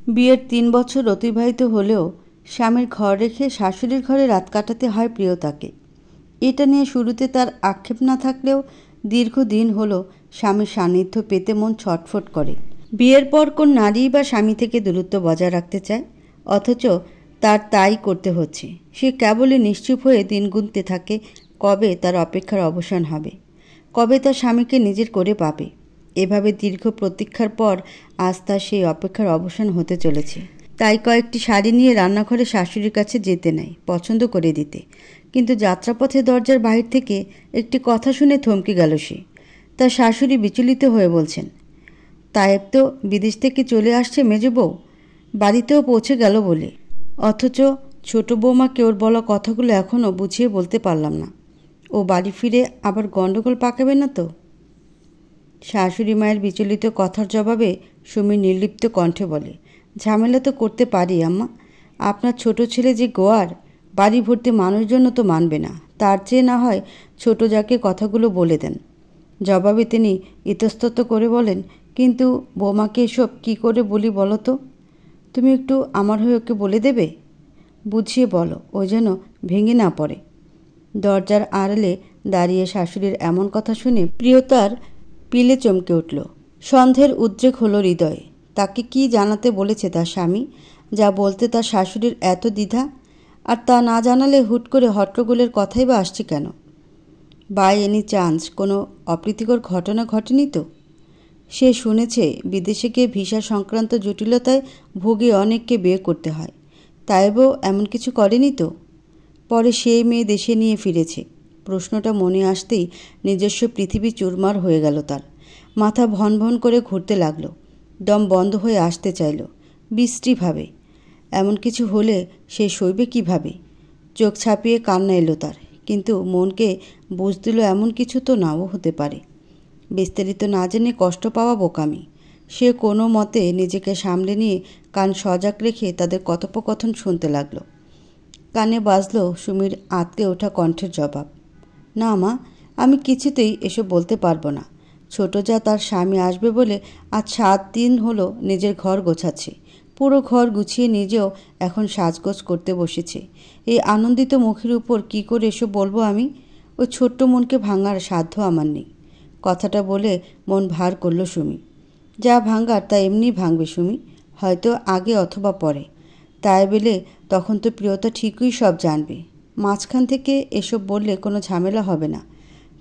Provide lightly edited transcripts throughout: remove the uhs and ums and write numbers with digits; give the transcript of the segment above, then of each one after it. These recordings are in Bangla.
বিয়ের ৩ বছর অতিবাহিত হলেও স্বামীর ঘর রেখে শাশুড়ির ঘরে রাত কাটাতে হয় প্রিয়তাকে। এটা নিয়ে শুরুতে তার আক্ষেপ না থাকলেও দীর্ঘদিন হলো স্বামীর সান্নিধ্য পেতে মন ছটফট করে। বিয়ের পর কোন নারী বা স্বামী থেকে দূরত্ব বজায় রাখতে চায়, অথচ তার তাই করতে হচ্ছে। সে কেবলই নিশ্চুপ হয়ে দিন গুনতে থাকে কবে তার অপেক্ষার অবসান হবে, কবে তার স্বামীকে নিজের করে পাবে। এভাবে দীর্ঘ প্রতীক্ষার পর আজ তার সেই অপেক্ষার অবসান হতে চলেছে। তাই কয়েকটি শাড়ি নিয়ে রান্নাঘরে শাশুড়ির কাছে যেতে নেয় পছন্দ করে দিতে, কিন্তু যাত্রাপথে দরজার বাহির থেকে একটি কথা শুনে থমকে গেল সে। তার শাশুড়ি বিচলিত হয়ে বলছেন, তায়েব তো বিদেশ থেকে চলে আসছে মেজ বউ, বাড়িতেও পৌঁছে গেল বলে, অথচ ছোট বৌমাকে ওর বলা কথাগুলো এখনও বুঝিয়ে বলতে পারলাম না। ও বাড়ি ফিরে আবার গণ্ডগোল পাকাবে না তো? শাশুড়ি মায়ের বিচলিত কথার জবাবে সুমি নির্লিপ্ত কণ্ঠে বলে, ঝামেলা তো করতে পারি আম্মা। আপনার ছোট ছেলে যে গোয়ার, বাড়ি ভর্তি মানুষজন তো মানবে না। তার চেয়ে না হয় ছোট যাকে কথাগুলো বলে দেন। জবাবে তিনি ইতস্তত করে বলেন, কিন্তু বৌমাকে এসব কী করে বলি বলো তো? তুমি একটু আমার হয়ে ওকে বলে দেবে? বুঝিয়ে বলো, ও যেন ভেঙে না পড়ে। দরজার আড়ালে দাঁড়িয়ে শাশুড়ির এমন কথা শুনে প্রিয়তার পিলে চমকে উঠল। সন্দেহের উদ্রেক হলো হৃদয়ে। তাকে কি জানাতে বলেছে তার স্বামী, যা বলতে তার শাশুড়ির এত দ্বিধা? আর তা না জানালে হুট করে হট্টগোলের কথাই বা আসছে কেন? বাই এনি চান্স কোনো অপ্রীতিকর ঘটনা ঘটেনি তো? সে শুনেছে বিদেশে গিয়ে ভিসা সংক্রান্ত জটিলতায় ভুগে অনেককে বিয়ে করতে হয়। তাইবও এমন কিছু করেনি তো? পরে সেই মেয়ে দেশে নিয়ে ফিরেছে। প্রশ্নটা মনে আসতেই নিজস্ব পৃথিবী চুরমার হয়ে গেল তার। মাথা ভন ভন করে ঘুরতে লাগলো, দম বন্ধ হয়ে আসতে চাইল বিশ্রীভাবে। এমন কিছু হলে সে সইবে কীভাবে? চোখ ছাপিয়ে কান্না এলো তার, কিন্তু মনকে বুঝ দিল এমন কিছু তো নাও হতে পারে। বিস্তারিত না জেনে কষ্ট পাওয়া বোকামি। সে কোনো মতে নিজেকে সামলে নিয়ে কান সজাগ রেখে তাদের কথোপকথন শুনতে লাগলো। কানে বাজল সুমির আঁতকে ওঠা কণ্ঠের জবাব, না মা, আমি কিছুতেই এসব বলতে পারবো না। ছোট যা তার স্বামী আসবে বলে আজ 7 দিন হলো নিজের ঘর গোছাচ্ছে। পুরো ঘর গুছিয়ে নিজেও এখন সাজগোজ করতে বসেছে। এই আনন্দিত মুখের উপর কি করে এসব বলবো আমি? ওই ছোট্ট মনকে ভাঙার সাধ্য আমার নেই। কথাটা বলে মন ভার করল সুমি। যা ভাঙার তা এমনি ভাঙবে সুমি, হয়তো আগে অথবা পরে। তাই বলে তখন তো প্রিয়তা ঠিকই সব জানবে। মাঝখান থেকে এসব বললে কোনো ঝামেলা হবে না।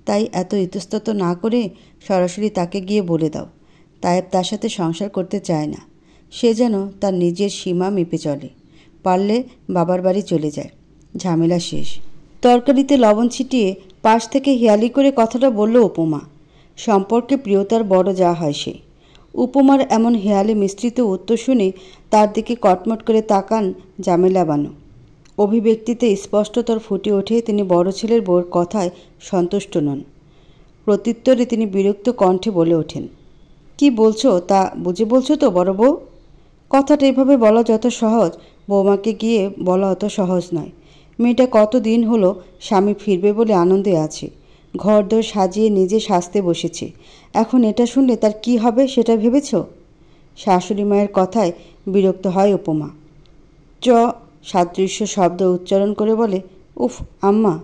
তাই এত ইতস্তত না করে সরাসরি তাকে গিয়ে বলে দাও তায়েব তার সাথে সংসার করতে চায় না। সে যেন তার নিজের সীমা মেপে চলে, পারলে বাবার বাড়ি চলে যায়, ঝামেলা শেষ। তরকারিতে লবণ ছিটিয়ে পাশ থেকে হেয়ালি করে কথাটা বলল উপমা। সম্পর্কে প্রিয়তার বড় যা হয় সে। উপমার এমন হেয়ালি মিশ্রিত উত্তর শুনে তার দিকে কটমট করে তাকান জামেলা বানু। অভিব্যক্তিতে স্পষ্টতর ফুটে ওঠে তিনি বড় ছেলের বউর কথায় সন্তুষ্ট নন। প্রত্যুত্তরে তিনি বিরক্ত কণ্ঠে বলে ওঠেন, কি বলছো তা বুঝে বলছো তো বড় বউ? কথাটা এভাবে বলা যত সহজ, বৌমাকে গিয়ে বলা অত সহজ নয়। মেয়েটা কতদিন হলো স্বামী ফিরবে বলে আনন্দে আছে, ঘরদোর সাজিয়ে নিজে সাজতে বসেছে। এখন এটা শুনলে তার কি হবে সেটা ভেবেছ? শাশুড়ি মায়ের কথায় বিরক্ত হয় উপমা। সাদৃশ্য শব্দ উচ্চারণ করে বলে, উফ আম্মা,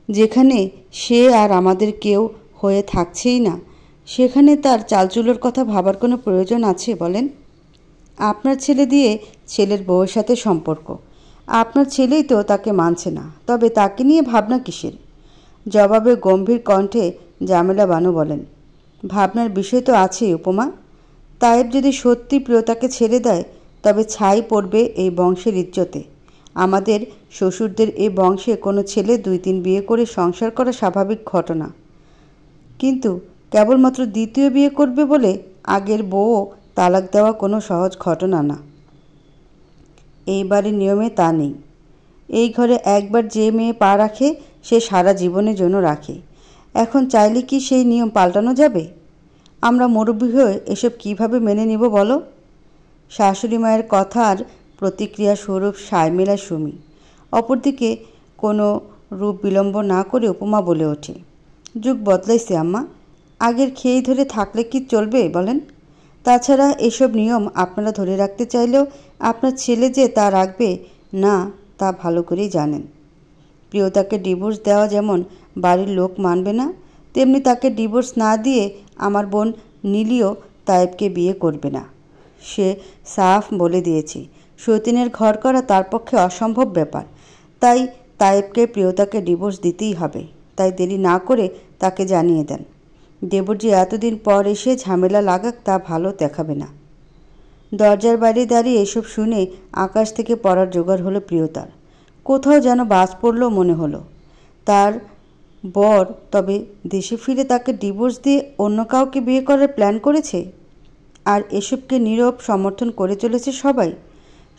যেখানে সে আর আমাদের কেউ হয়ে থাকছেই না, সেখানে তার চালচুলোর কথা ভাবার কোনো প্রয়োজন আছে বলেন? আপনার ছেলে দিয়ে ছেলের বউয়ের সাথে সম্পর্ক, আপনার ছেলেই তো তাকে মানছে না, তবে তাকে নিয়ে ভাবনা কিসের? জবাবে গম্ভীর কণ্ঠে জামেলা বানু বলেন, ভাবনার বিষয় তো আছেই উপমা। তায়েব যদি সত্যি প্রিয়তাকে ছেড়ে দেয় তবে ছাই পড়বে এই বংশের ইজ্জতে। আমাদের শ্বশুরদের এই বংশে কোনো ছেলে 2-3 বিয়ে করে সংসার করা স্বাভাবিক ঘটনা, কিন্তু কেবলমাত্র দ্বিতীয় বিয়ে করবে বলে আগের বউও তালাক দেওয়া কোনো সহজ ঘটনা না। এই বাড়ির নিয়মে তা নেই। এই ঘরে একবার যে মেয়ে পা রাখে সে সারা জীবনের জন্য রাখে। এখন চাইলে কি সেই নিয়ম পাল্টানো যাবে? আমরা মুরব্বি হয়ে এসব কিভাবে মেনে নিব বলো? শাশুড়ি মায়ের কথার প্রতিক্রিয়া স্বরূপ সায় মেলায় সুমি। অপরদিকে কোনো রূপ বিলম্ব না করে উপমা বলে ওঠে, যুগ বদলাইছে আম্মা, আগের খেয়েই ধরে থাকলে কি চলবে বলেন? তাছাড়া এসব নিয়ম আপনারা ধরে রাখতে চাইলেও আপনার ছেলে যে তা রাখবে না তা ভালো করেই জানেন। প্রিয়তাকে ডিভোর্স দেওয়া যেমন বাড়ির লোক মানবে না, তেমনি তাকে ডিভোর্স না দিয়ে আমার বোন নীলিও তায়েবকে বিয়ে করবে না। সে সাফ বলে দিয়েছে সতীনের ঘর করা তার পক্ষে অসম্ভব ব্যাপার। তাই তায়েবকে প্রিয়তাকে ডিভোর্স দিতেই হবে। তাই দেরি না করে তাকে জানিয়ে দেন। দেবরজি এতদিন পর এসে ঝামেলা লাগাক তা ভালো দেখাবে না। দরজার বাইরে দাঁড়িয়ে এসব শুনে আকাশ থেকে পড়ার জোগাড় হলো প্রিয়তার। কোথাও যেন বাজ পড়ল মনে হলো। তার বর তবে দেশে ফিরে তাকে ডিভোর্স দিয়ে অন্য কাউকে বিয়ে করার প্ল্যান করেছে, আর এসবকে নীরব সমর্থন করে চলেছে সবাই।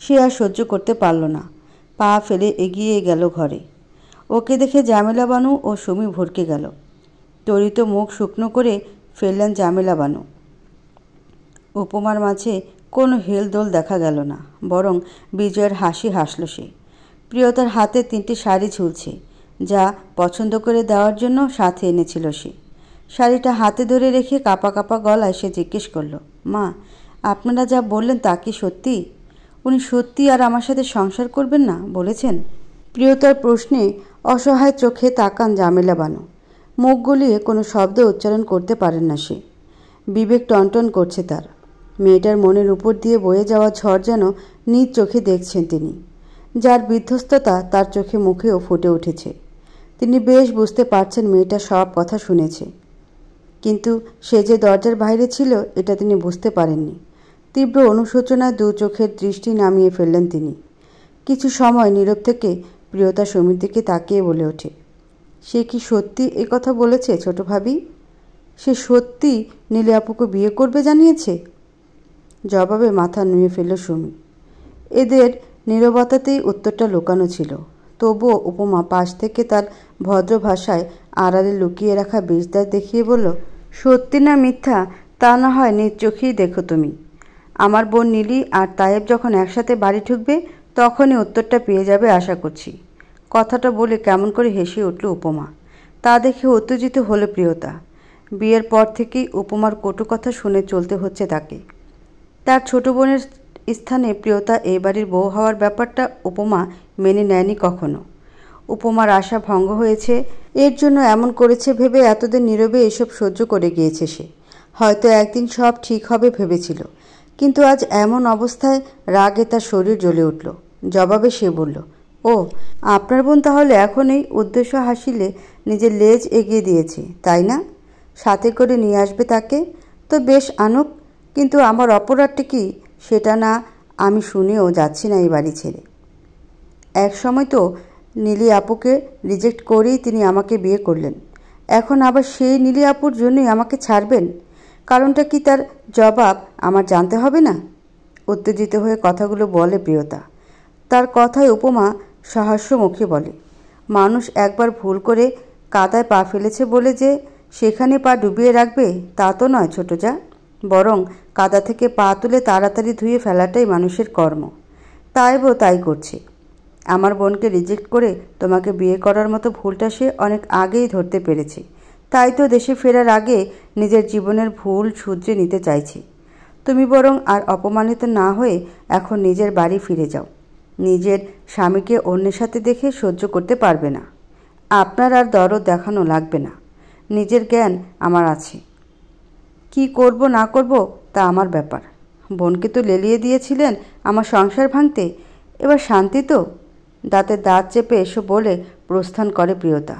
সে আর সহ্য করতে পারল না, পা ফেলে এগিয়ে গেল ঘরে। ওকে দেখে জামেলা বানু ও সুমি ভরকে গেল। তরিত মুখ শুকনো করে ফেললেন জামেলা বানু। উপমার মাঝে কোনো হেলদোল দেখা গেল না, বরং বিজয়ের হাসি হাসল সে। প্রিয়তার হাতে 3টি শাড়ি ঝুলছে, যা পছন্দ করে দেওয়ার জন্য সাথে এনেছিল সে। শাড়িটা হাতে ধরে রেখে কাঁপা কাঁপা গলায় সে জিজ্ঞেস করল, মা, আপনারা যা বললেন তা কি সত্যি? উনি সত্যি আর আমার সাথে সংসার করবেন না বলেছেন? প্রিয়তার প্রশ্নে অসহায় চোখে তাকান জামেলা বানু। মুখ গলিয়ে কোনো শব্দ উচ্চারণ করতে পারেন না সে। বিবেক টনটন করছে তার। মেয়েটার মনের উপর দিয়ে বয়ে যাওয়া ঝড় যেন নিজ চোখে দেখছেন তিনি, যার বিধ্বস্ততা তার চোখে মুখেও ফুটে উঠেছে। তিনি বেশ বুঝতে পারছেন মেয়েটা সব কথা শুনেছে, কিন্তু সে যে দরজার বাইরে ছিল এটা তিনি বুঝতে পারেননি। তীব্র অনুশোচনায় 2 চোখের দৃষ্টি নামিয়ে ফেললেন তিনি। কিছু সময় নীরব থেকে প্রিয়তা সুমির দিকে তাকিয়ে বলে ওঠে, সে কি সত্যি এ কথা বলেছে ছোট ভাবি? সে সত্যি নীলি আপুকে বিয়ে করবে জানিয়েছে? জবাবে মাথা নুয়ে ফেলল সুমি। এদের নীরবতাতেই উত্তরটা লুকানো ছিল। তবুও উপমা পাশ থেকে তার ভদ্র ভাষায় আড়ালে লুকিয়ে রাখা বিষদার দেখিয়ে বলল, সত্যি না মিথ্যা তা না হয় নিজ চোখেই দেখো তুমি। আমার বোন নীলি আর তায়েব যখন একসাথে বাড়ি ঢুকবে তখনই উত্তরটা পেয়ে যাবে আশা করছি। কথাটা বলে কেমন করে হেসে উঠল উপমা। তা দেখে উত্তেজিত হলো প্রিয়তা। বিয়ের পর থেকেই উপমার কটু কথা শুনে চলতে হচ্ছে তাকে। তার ছোট বোনের স্থানে প্রিয়তা এই বাড়ির বউ হওয়ার ব্যাপারটা উপমা মেনে নেয়নি কখনো। উপমার আশা ভঙ্গ হয়েছে, এর জন্য এমন করেছে ভেবে এতদিন নীরবে এসব সহ্য করে গিয়েছে সে। হয়তো একদিন সব ঠিক হবে ভেবেছিল, কিন্তু আজ এমন অবস্থায় রাগে তার শরীর জ্বলে উঠল। জবাবে সে বলল, ও, আপনার বোন তাহলে এখন এই উদ্দেশ্য হাসিলে নিজের লেজ এগিয়ে দিয়েছে, তাই না? সাথে করে নিয়ে আসবে তাকে, তো বেশ আনুক, কিন্তু আমার অপরাধটা কি সেটা না আমি শুনেও যাচ্ছি না এই বাড়ি ছেড়ে। এক সময় তো নীলি আপুকে রিজেক্ট করেই তিনি আমাকে বিয়ে করলেন, এখন আবার সেই নীলি আপুর জন্যই আমাকে ছাড়বেন? কারণটা কি তার জবাব আমার জানতে হবে না? উত্তেজিত হয়ে কথাগুলো বলে প্রিয়তা। তার কথায় উপমা সহাস্যমুখে বলে, মানুষ একবার ভুল করে কাদায় পা ফেলেছে বলে যে সেখানে পা ডুবিয়ে রাখবে তা তো নয় ছোট যা, বরং কাদা থেকে পা তুলে তাড়াতাড়ি ধুয়ে ফেলাটাই মানুষের কর্ম। তাইবও তাই করছে। আমার বোনকে রিজেক্ট করে তোমাকে বিয়ে করার মতো ভুলটা সে অনেক আগেই ধরতে পেরেছে, তাই তো দেশে ফেরার আগে নিজের জীবনের ভুল শুধরে নিতে চাইছে। তুমি বরং আর অপমানিত না হয়ে এখন নিজের বাড়ি ফিরে যাও। নিজের স্বামীকে অন্যের সাথে দেখে সহ্য করতে পারবে না। আপনার আর দরদ দেখানো লাগবে না। নিজের জ্ঞান আমার আছে। কি করব না করব তা আমার ব্যাপার। বোনকে তো লেলিয়ে দিয়েছিলেন আমার সংসার ভাঙতে, এবার শান্তি তো। দাঁতে দাঁত চেপে এসব বলে প্রস্থান করে প্রিয়তা।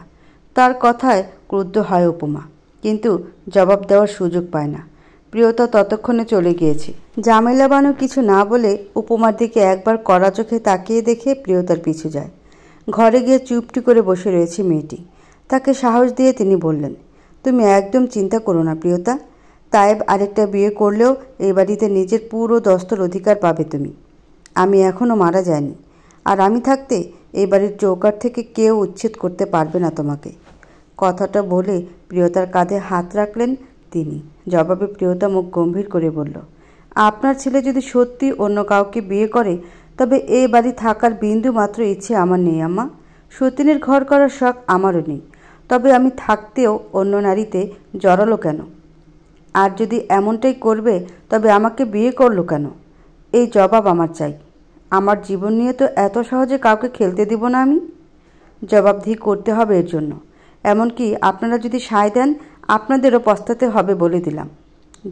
তার কথায় ক্রুদ্ধ হয় উপমা, কিন্তু জবাব দেওয়ার সুযোগ পায় না। প্রিয়তা ততক্ষণে চলে গিয়েছে। জামেলা বানু কিছু না বলে উপমার দিকে একবার কড়া চোখে তাকিয়ে দেখে প্রিয়তার পিছু যায়। ঘরে গিয়ে চুপটি করে বসে রয়েছে মেয়েটি। তাকে সাহস দিয়ে তিনি বললেন, তুমি একদম চিন্তা করো না প্রিয়তা। তায়েব আরেকটা বিয়ে করলেও এই বাড়িতে নিজের পুরো দস্তর অধিকার পাবে তুমি। আমি এখনও মারা যায়নি, আর আমি থাকতে এই বাড়ির চৌকাঠ থেকে কেউ উচ্ছেদ করতে পারবে না তোমাকে। কথাটা বলে প্রিয়তার কাঁধে হাত রাখলেন তিনি। জবাবে প্রিয়তা মুখ গম্ভীর করে বলল, আপনার ছেলে যদি সত্যি অন্য কাউকে বিয়ে করে তবে এই বাড়ি থাকার বিন্দু মাত্র ইচ্ছে আমার নেই আম্মা। সতীনের ঘর করার শখ আমারও নেই, তবে আমি থাকতেও অন্য নারীতে জড়ালো কেন? আর যদি এমনটাই করবে তবে আমাকে বিয়ে করলো কেন? এই জবাব আমার চাই। আমার জীবন নিয়ে তো এত সহজে কাউকে খেলতে দিব না আমি। জবাবদিহি করতে হবে এর জন্য। এমনকি আপনারা যদি সায় দেন আপনাদেরও পস্তাতে হবে বলে দিলাম।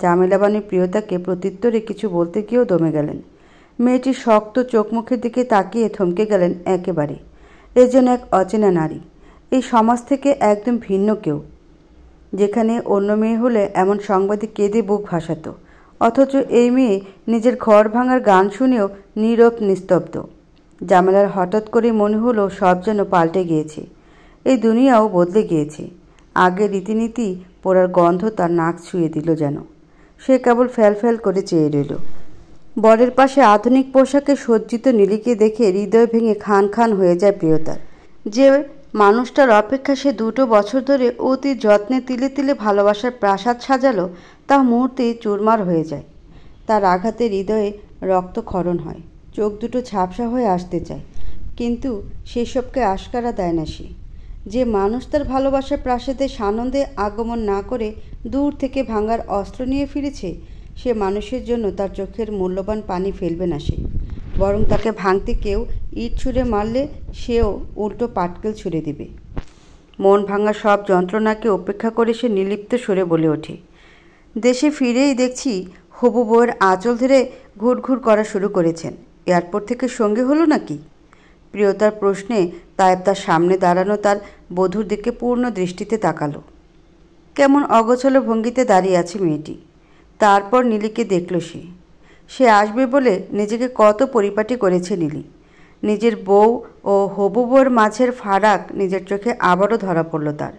জামিলাবানি প্রিয়তাকে প্রত্যুত্তরে কিছু বলতে গিয়েও দমে গেলেন। মেয়েটির শক্ত চোখ মুখের দিকে তাকিয়ে থমকে গেলেন একেবারে। এ যেন এক অচেনা নারী, এই সমাজ থেকে একদম ভিন্ন কেউ। যেখানে অন্য মেয়ে হলে এমন সংবাদে কেঁদে বুক ভাসাত, অথচ এই মেয়ে নিজের ঘর ভাঙার গান শুনেও নীরব নিস্তব্ধ। জামেলার হঠাৎ করে মনে হলো সব যেন পাল্টে গিয়েছে, এই দুনিয়াও বদলে গিয়েছে। আগের রীতিনীতি পোড়ার গন্ধ তার নাক ছুঁয়ে দিল যেন। সে কেবল ফ্যাল করে চেয়ে রইল। বরের পাশে আধুনিক পোশাকে সজ্জিত নীলিকে দেখে হৃদয় ভেঙে খান খান হয়ে যায় প্রিয়তার। যে মানুষটার অপেক্ষা সে 2 বছর ধরে অতি যত্নে তিলে তিলে ভালোবাসার প্রাসাদ সাজালো, তা মুহূর্তেই চুরমার হয়ে যায়। তার আঘাতে হৃদয়ে রক্তক্ষরণ হয়, চোখ দুটো ঝাপসা হয়ে আসতে চায়, কিন্তু সেসবকে আশকারা দেয় না সে। যে মানুষ তার ভালোবাসার প্রাসাদে সানন্দে আগমন না করে দূর থেকে ভাঙার অস্ত্র নিয়ে ফিরেছে, সে মানুষের জন্য তার চোখের মূল্যবান পানি ফেলবে না সে, বরং তাকে ভাঙতে কেউ ইট ছুঁড়ে মারলে সেও উল্টো পাটকেল ছুঁড়ে দিবে। মন ভাঙা সব যন্ত্রণাকে উপেক্ষা করে সে নির্লিপ্ত সুরে বলে ওঠে, দেশে ফিরেই দেখছি হবু বউয়ের আঁচল ধরে ঘুরঘুর করা শুরু করেছেন। এয়ারপোর্ট থেকে সঙ্গে হলো নাকি? প্রিয়তার প্রশ্নে তায়েব তার সামনে দাঁড়ানো তার বধূর দিকে পূর্ণ দৃষ্টিতে তাকালো। কেমন অগোছালো ভঙ্গিতে দাঁড়িয়ে আছে মেয়েটি। তারপর নীলিকে দেখল সে আসবে বলে নিজেকে কত পরিপাটি করেছে নীলি। নিজের বউ ও হবু বউয়ের মাঝের ফারাক নিজের চোখে আবারও ধরা পড়ল তার।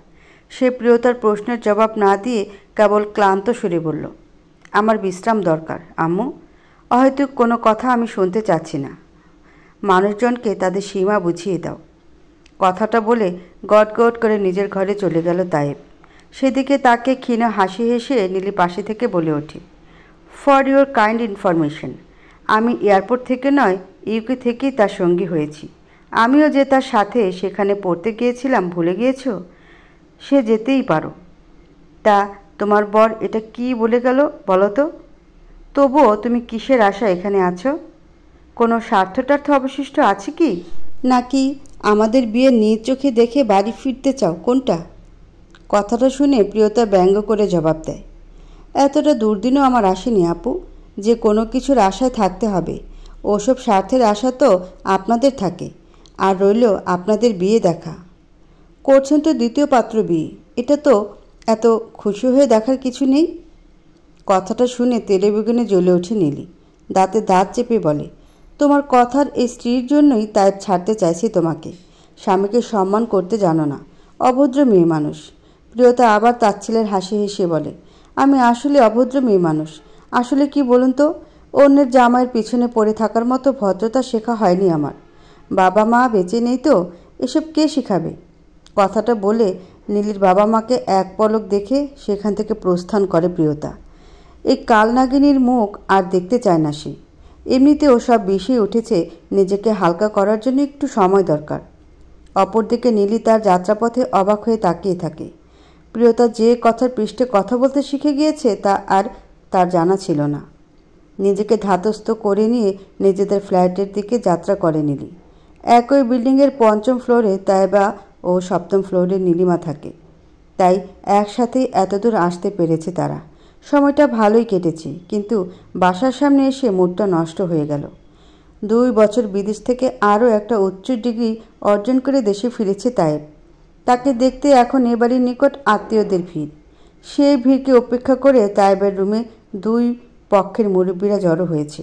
সে প্রিয়তার প্রশ্নের জবাব না দিয়ে কেবল ক্লান্ত সুরে বলল, আমার বিশ্রাম দরকার আম্মু। হয়তো কোনো কথা আমি শুনতে চাচ্ছি না। মানুষজনকে তাদের সীমা বুঝিয়ে দাও। কথাটা বলে গটগট করে নিজের ঘরে চলে গেল তায়েব। সেদিকে তাকে ক্ষীণ হাসি হেসে নীলি পাশে থেকে বলে ওঠে, ফর ইউর কাইন্ড ইনফরমেশন, আমি এয়ারপোর্ট থেকে নয় ইউকে থেকেই তার সঙ্গী হয়েছি। আমিও যে তার সাথে সেখানে পড়তে গিয়েছিলাম ভুলে গিয়েছ? সে যেতেই পারো। তা তোমার বর এটা কি বলে গেল বলো তো? তবুও তুমি কিসের আশা এখানে আছো? কোনো স্বার্থটার্থ অবশিষ্ট আছে কি? নাকি আমাদের বিয়ে নিজ চোখে দেখে বাড়ি ফিরতে চাও, কোনটা? কথাটা শুনে প্রিয়তা ব্যঙ্গ করে জবাব দেয়, এতটা দুর্দিনও আমার আসেনি আপু, যে কোনো কিছুর আশায় থাকতে হবে। ওসব স্বার্থের আশা তো আপনাদের থাকে। আর রইল আপনাদের বিয়ে দেখা। করছেন তো দ্বিতীয় পাত্র বিয়ে, এটা তো এত খুশি হয়ে দেখার কিছু নেই। কথাটা শুনে তেলে বেগুনে জ্বলে ওঠে নীলি। দাঁতে দাঁত চেপে বলে, তোমার কথার এই স্ত্রীর জন্যই তাই ছাড়তে চাইছি তোমাকে। স্বামীকে সম্মান করতে জানো না, অভদ্র মেয়ে মানুষ। প্রিয়তা আবার তাচ্ছিলের হাসি হেসে বলে, আমি আসলে অভদ্র মেয়ে মানুষ। আসলে কি বলুন তো, অন্যের জামাইয়ের পিছনে পড়ে থাকার মতো ভদ্রতা শেখা হয়নি আমার। বাবা মা বেঁচে নেই তো, এসব কে শেখাবে? কথাটা বলে নীলির বাবা মাকে এক পলক দেখে সেখান থেকে প্রস্থান করে প্রিয়তা। এই কালনাগিনীর মুখ আর দেখতে চায় না সে। এমনিতেও সব বিষয় উঠেছে, নিজেকে হালকা করার জন্য একটু সময় দরকার। অপরদিকে নীলি তার যাত্রাপথে অবাক হয়ে তাকিয়ে থাকে। প্রিয়তা যে কথার পৃষ্ঠে কথা বলতে শিখে গিয়েছে তা আর তার জানা ছিল না। নিজেকে ধাতস্থ করে নিয়ে নিজেদের ফ্ল্যাটের দিকে যাত্রা করে নীলি। একই বিল্ডিংয়ের 5ম ফ্লোরে তাইবা ও 7ম ফ্লোরে নীলিমা থাকে, তাই একসাথেই এতদূর আসতে পেরেছে তারা। সময়টা ভালোই কেটেছে, কিন্তু বাসার সামনে এসে মুডটা নষ্ট হয়ে গেল। 2 বছর বিদেশ থেকে আরও একটা উচ্চ ডিগ্রি অর্জন করে দেশে ফিরেছে তায়েব। তাকে দেখতে এখন এ বাড়ির নিকট আত্মীয়দের ভিড়। সেই ভিড়কে উপেক্ষা করে তায়েবের রুমে 2 পক্ষের মুরব্বীরা জড়ো হয়েছে।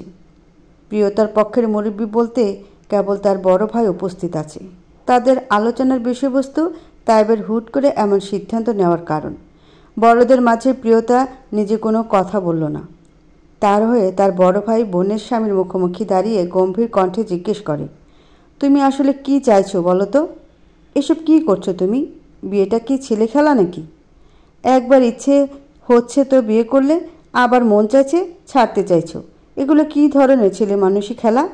প্রিয়তার পক্ষের মুরব্বী বলতে কেবল তার বড় ভাই উপস্থিত আছে। তাদের আলোচনার বিষয়বস্তু তায়েবের হুট করে এমন সিদ্ধান্ত নেওয়ার কারণ। বড়দের মাঝে প্রিয়তা নিজে কোনো কথা বলল না। তার হয়ে তার বড় ভাই বোনের স্বামীর মুখোমুখি দাঁড়িয়ে গম্ভীর কণ্ঠে জিজ্ঞেস করে, তুমি আসলে কি চাইছো বলো তো? এসব কি করছো তুমি? বিয়েটা কি ছেলে খেলা নাকি? একবার ইচ্ছে হচ্ছে তো বিয়ে করলে, আবার মন চাইছে ছাড়তে চাইছো। এগুলো কি ধরনের ছেলে মানুষই খেলা?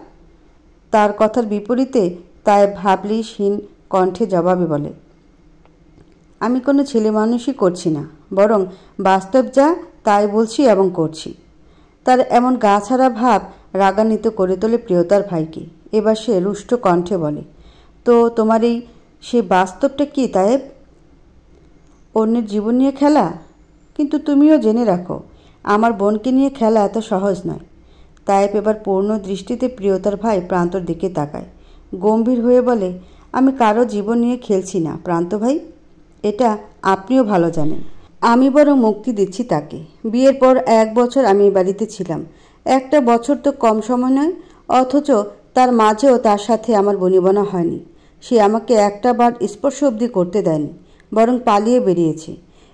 তার কথার বিপরীতে তাই ভাবলিশহীন কণ্ঠে জবাবে বলে, আমি কোনো ছেলে মানুষই করছি না, বরং বাস্তব যা তাই বলছি এবং করছি। তার এমন গা ছাড়া ভাব রাগান্বিত করে তোলে প্রিয়তার ভাইকে। এবার সে রুষ্ট কণ্ঠে বলে, তো তোমার এই সে বাস্তবটা কি তায়েব? অন্যের জীবন নিয়ে খেলা? কিন্তু তুমিও জেনে রাখো, আমার বোনকে নিয়ে খেলা এত সহজ নয়। তায়েব এবার পূর্ণ দৃষ্টিতে প্রিয়তার ভাই প্রান্তর দিকে তাকায়। গম্ভীর হয়ে বলে, আমি কারো জীবন নিয়ে খেলছি না প্রান্ত ভাই, এটা আপনিও ভালো জানেন। আমি বরং মুক্তি দিচ্ছি তাকে। বিয়ের পর 1 বছর আমি এই বাড়িতে ছিলাম। 1টা বছর তো কম সময় নয়, অথচ তার মাঝেও তার সাথে আমার বনিবনা হয়নি। সে আমাকে একটা বার স্পর্শ অবধি করতে দেয়নি, বরং পালিয়ে বেরিয়েছে।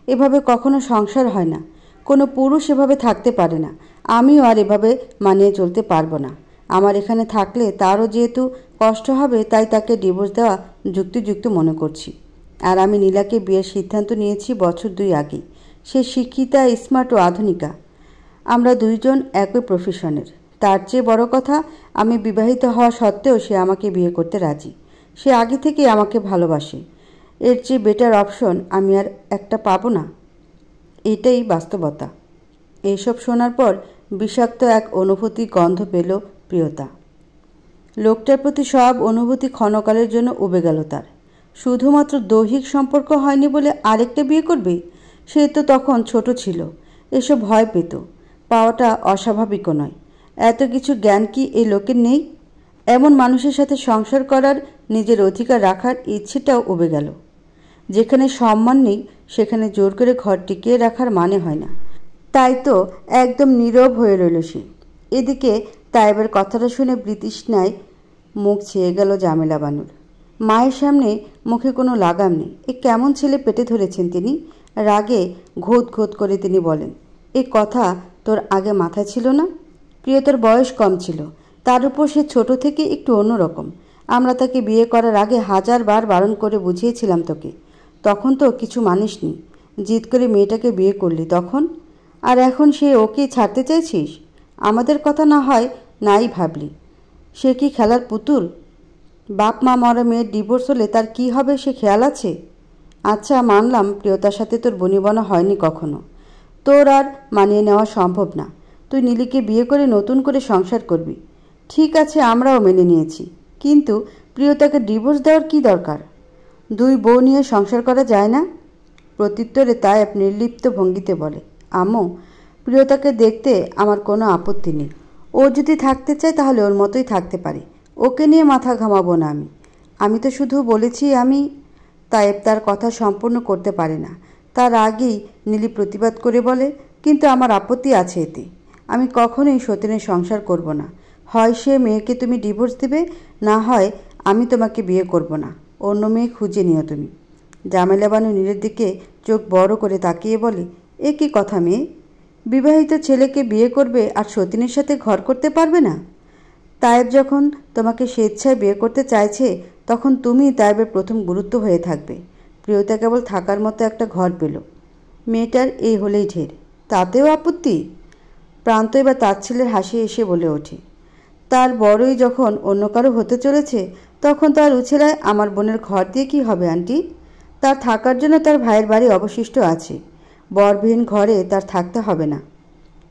এভাবে কখনো সংসার হয় না। কোনো পুরুষ এভাবে থাকতে পারে না। আমিও আর এভাবে মানিয়ে চলতে পারবো না। আমার এখানে থাকলে তারও যেহেতু কষ্ট হবে, তাই তাকে ডিভোর্স দেওয়া যুক্তিযুক্ত মনে করছি। আর আমি নীলাকে বিয়ের সিদ্ধান্ত নিয়েছি বছর 2 আগেই। সে শিক্ষিতা, স্মার্ট ও আধুনিকা। আমরা দুইজন একই প্রফেশনের। তার চেয়ে বড় কথা, আমি বিবাহিত হওয়া সত্ত্বেও সে আমাকে বিয়ে করতে রাজি। সে আগে থেকেই আমাকে ভালোবাসে। এর চেয়ে বেটার অপশন আমি আর একটা পাবো না। এটাই বাস্তবতা। এইসব শোনার পর বিষাক্ত এক অনুভূতি গন্ধ পেল প্রিয়তা। লোকটার প্রতি সব অনুভূতি ক্ষণকালের জন্য উবে গেল তার। শুধুমাত্র দৈহিক সম্পর্ক হয়নি বলে আরেকটা বিয়ে করবে? সে তো তখন ছোট ছিল, এসব ভয় পেত। পাওয়াটা অস্বাভাবিকও নয়। এত কিছু জ্ঞান কি এই লোকের নেই? এমন মানুষের সাথে সংসার করার, নিজের অধিকার রাখার ইচ্ছেটাও উবে গেল। যেখানে সম্মান নেই সেখানে জোর করে ঘর টিকিয়ে রাখার মানে হয় না। তাই তো একদম নীরব হয়ে রইল সে। এদিকে তায়েবের কথাটা শুনে বৃতৃষ্ণায় মুখ ছেয়ে গেল জামেলা বানুর। মায়ের সামনে মুখে কোনো লাগাম নেই। এ কেমন ছেলে পেটে ধরেছেন তিনি? রাগে ঘোত ঘোত করে তিনি বলেন, এ কথা তোর আগে মাথায় ছিল না? প্রিয়তার বয়স কম ছিল, তার উপর সে ছোট থেকে একটু অন্যরকম। আমরা তাকে বিয়ে করার আগে 1000 বার বারণ করে বুঝিয়েছিলাম তোকে। তখন তো কিছু মানিসনি, জিদ করে মেয়েটাকে বিয়ে করলি তখন। আর এখন সে ওকে ছাড়তে চাইছিস? আমাদের কথা না হয় নাই ভাবলি। সে কি খেলার পুতুল? বাপ মা মরা মেয়ের ডিভোর্স হলে তার কি হবে সে খেয়াল আছে? আচ্ছা মানলাম প্রিয়তার সাথে তোর বনিবনা হয়নি কখনো, তোর আর মানিয়ে নেওয়া সম্ভব না। তুই নীলিকে বিয়ে করে নতুন করে সংসার করবি, ঠিক আছে, আমরাও মেনে নিয়েছি। কিন্তু প্রিয়তাকে ডিভোর্স দেওয়ার কি দরকার? 2 বউ নিয়ে সংসার করা যায় না? প্রত্যুত্তরে তায়েব নির্লিপ্ত ভঙ্গিতে বলে, আম্মু, প্রিয়তাকে দেখতে আমার কোনো আপত্তি নেই। ও যদি থাকতে চায় তাহলে ওর মতোই থাকতে পারে। ওকে নিয়ে মাথা ঘামাবো না আমি তো শুধু বলেছি আমি। তায়েব তার কথা সম্পূর্ণ করতে পারে না। তার আগেই নীলি প্রতিবাদ করে বলে, কিন্তু আমার আপত্তি আছে এতে। আমি কখনোই সতীনের সংসার করব না। হয় সে মেয়েকে তুমি ডিভোর্স দেবে, না হয় আমি তোমাকে বিয়ে করব না। অন্য মেয়ে খুঁজে নিও তুমি। জামেলা বানু নীলের দিকে চোখ বড় করে তাকিয়ে বলে, এ কি কথা মেয়ে? বিবাহিত ছেলেকে বিয়ে করবে আর সতীনের সাথে ঘর করতে পারবে না? তায়েব যখন তোমাকে স্বেচ্ছায় বিয়ে করতে চাইছে, তখন তুমি তায়েবের প্রথম গুরুত্ব হয়ে থাকবে। প্রিয়তা কেবল থাকার মতো একটা ঘর পেল। মেয়েটার এই হলেই ঢের, তাতেও আপত্তি? প্রান্ত এবার তার ছেলের হাসি এসে বলে ওঠে, তার বড়ই যখন অন্য কারো হতে চলেছে, তখন তার উছেলায় আমার বোনের ঘর দিয়ে কি হবে আন্টি? তার থাকার জন্য তার ভাইয়ের বাড়ি অবশিষ্ট আছে। বরবিহীন ঘরে তার থাকতে হবে না।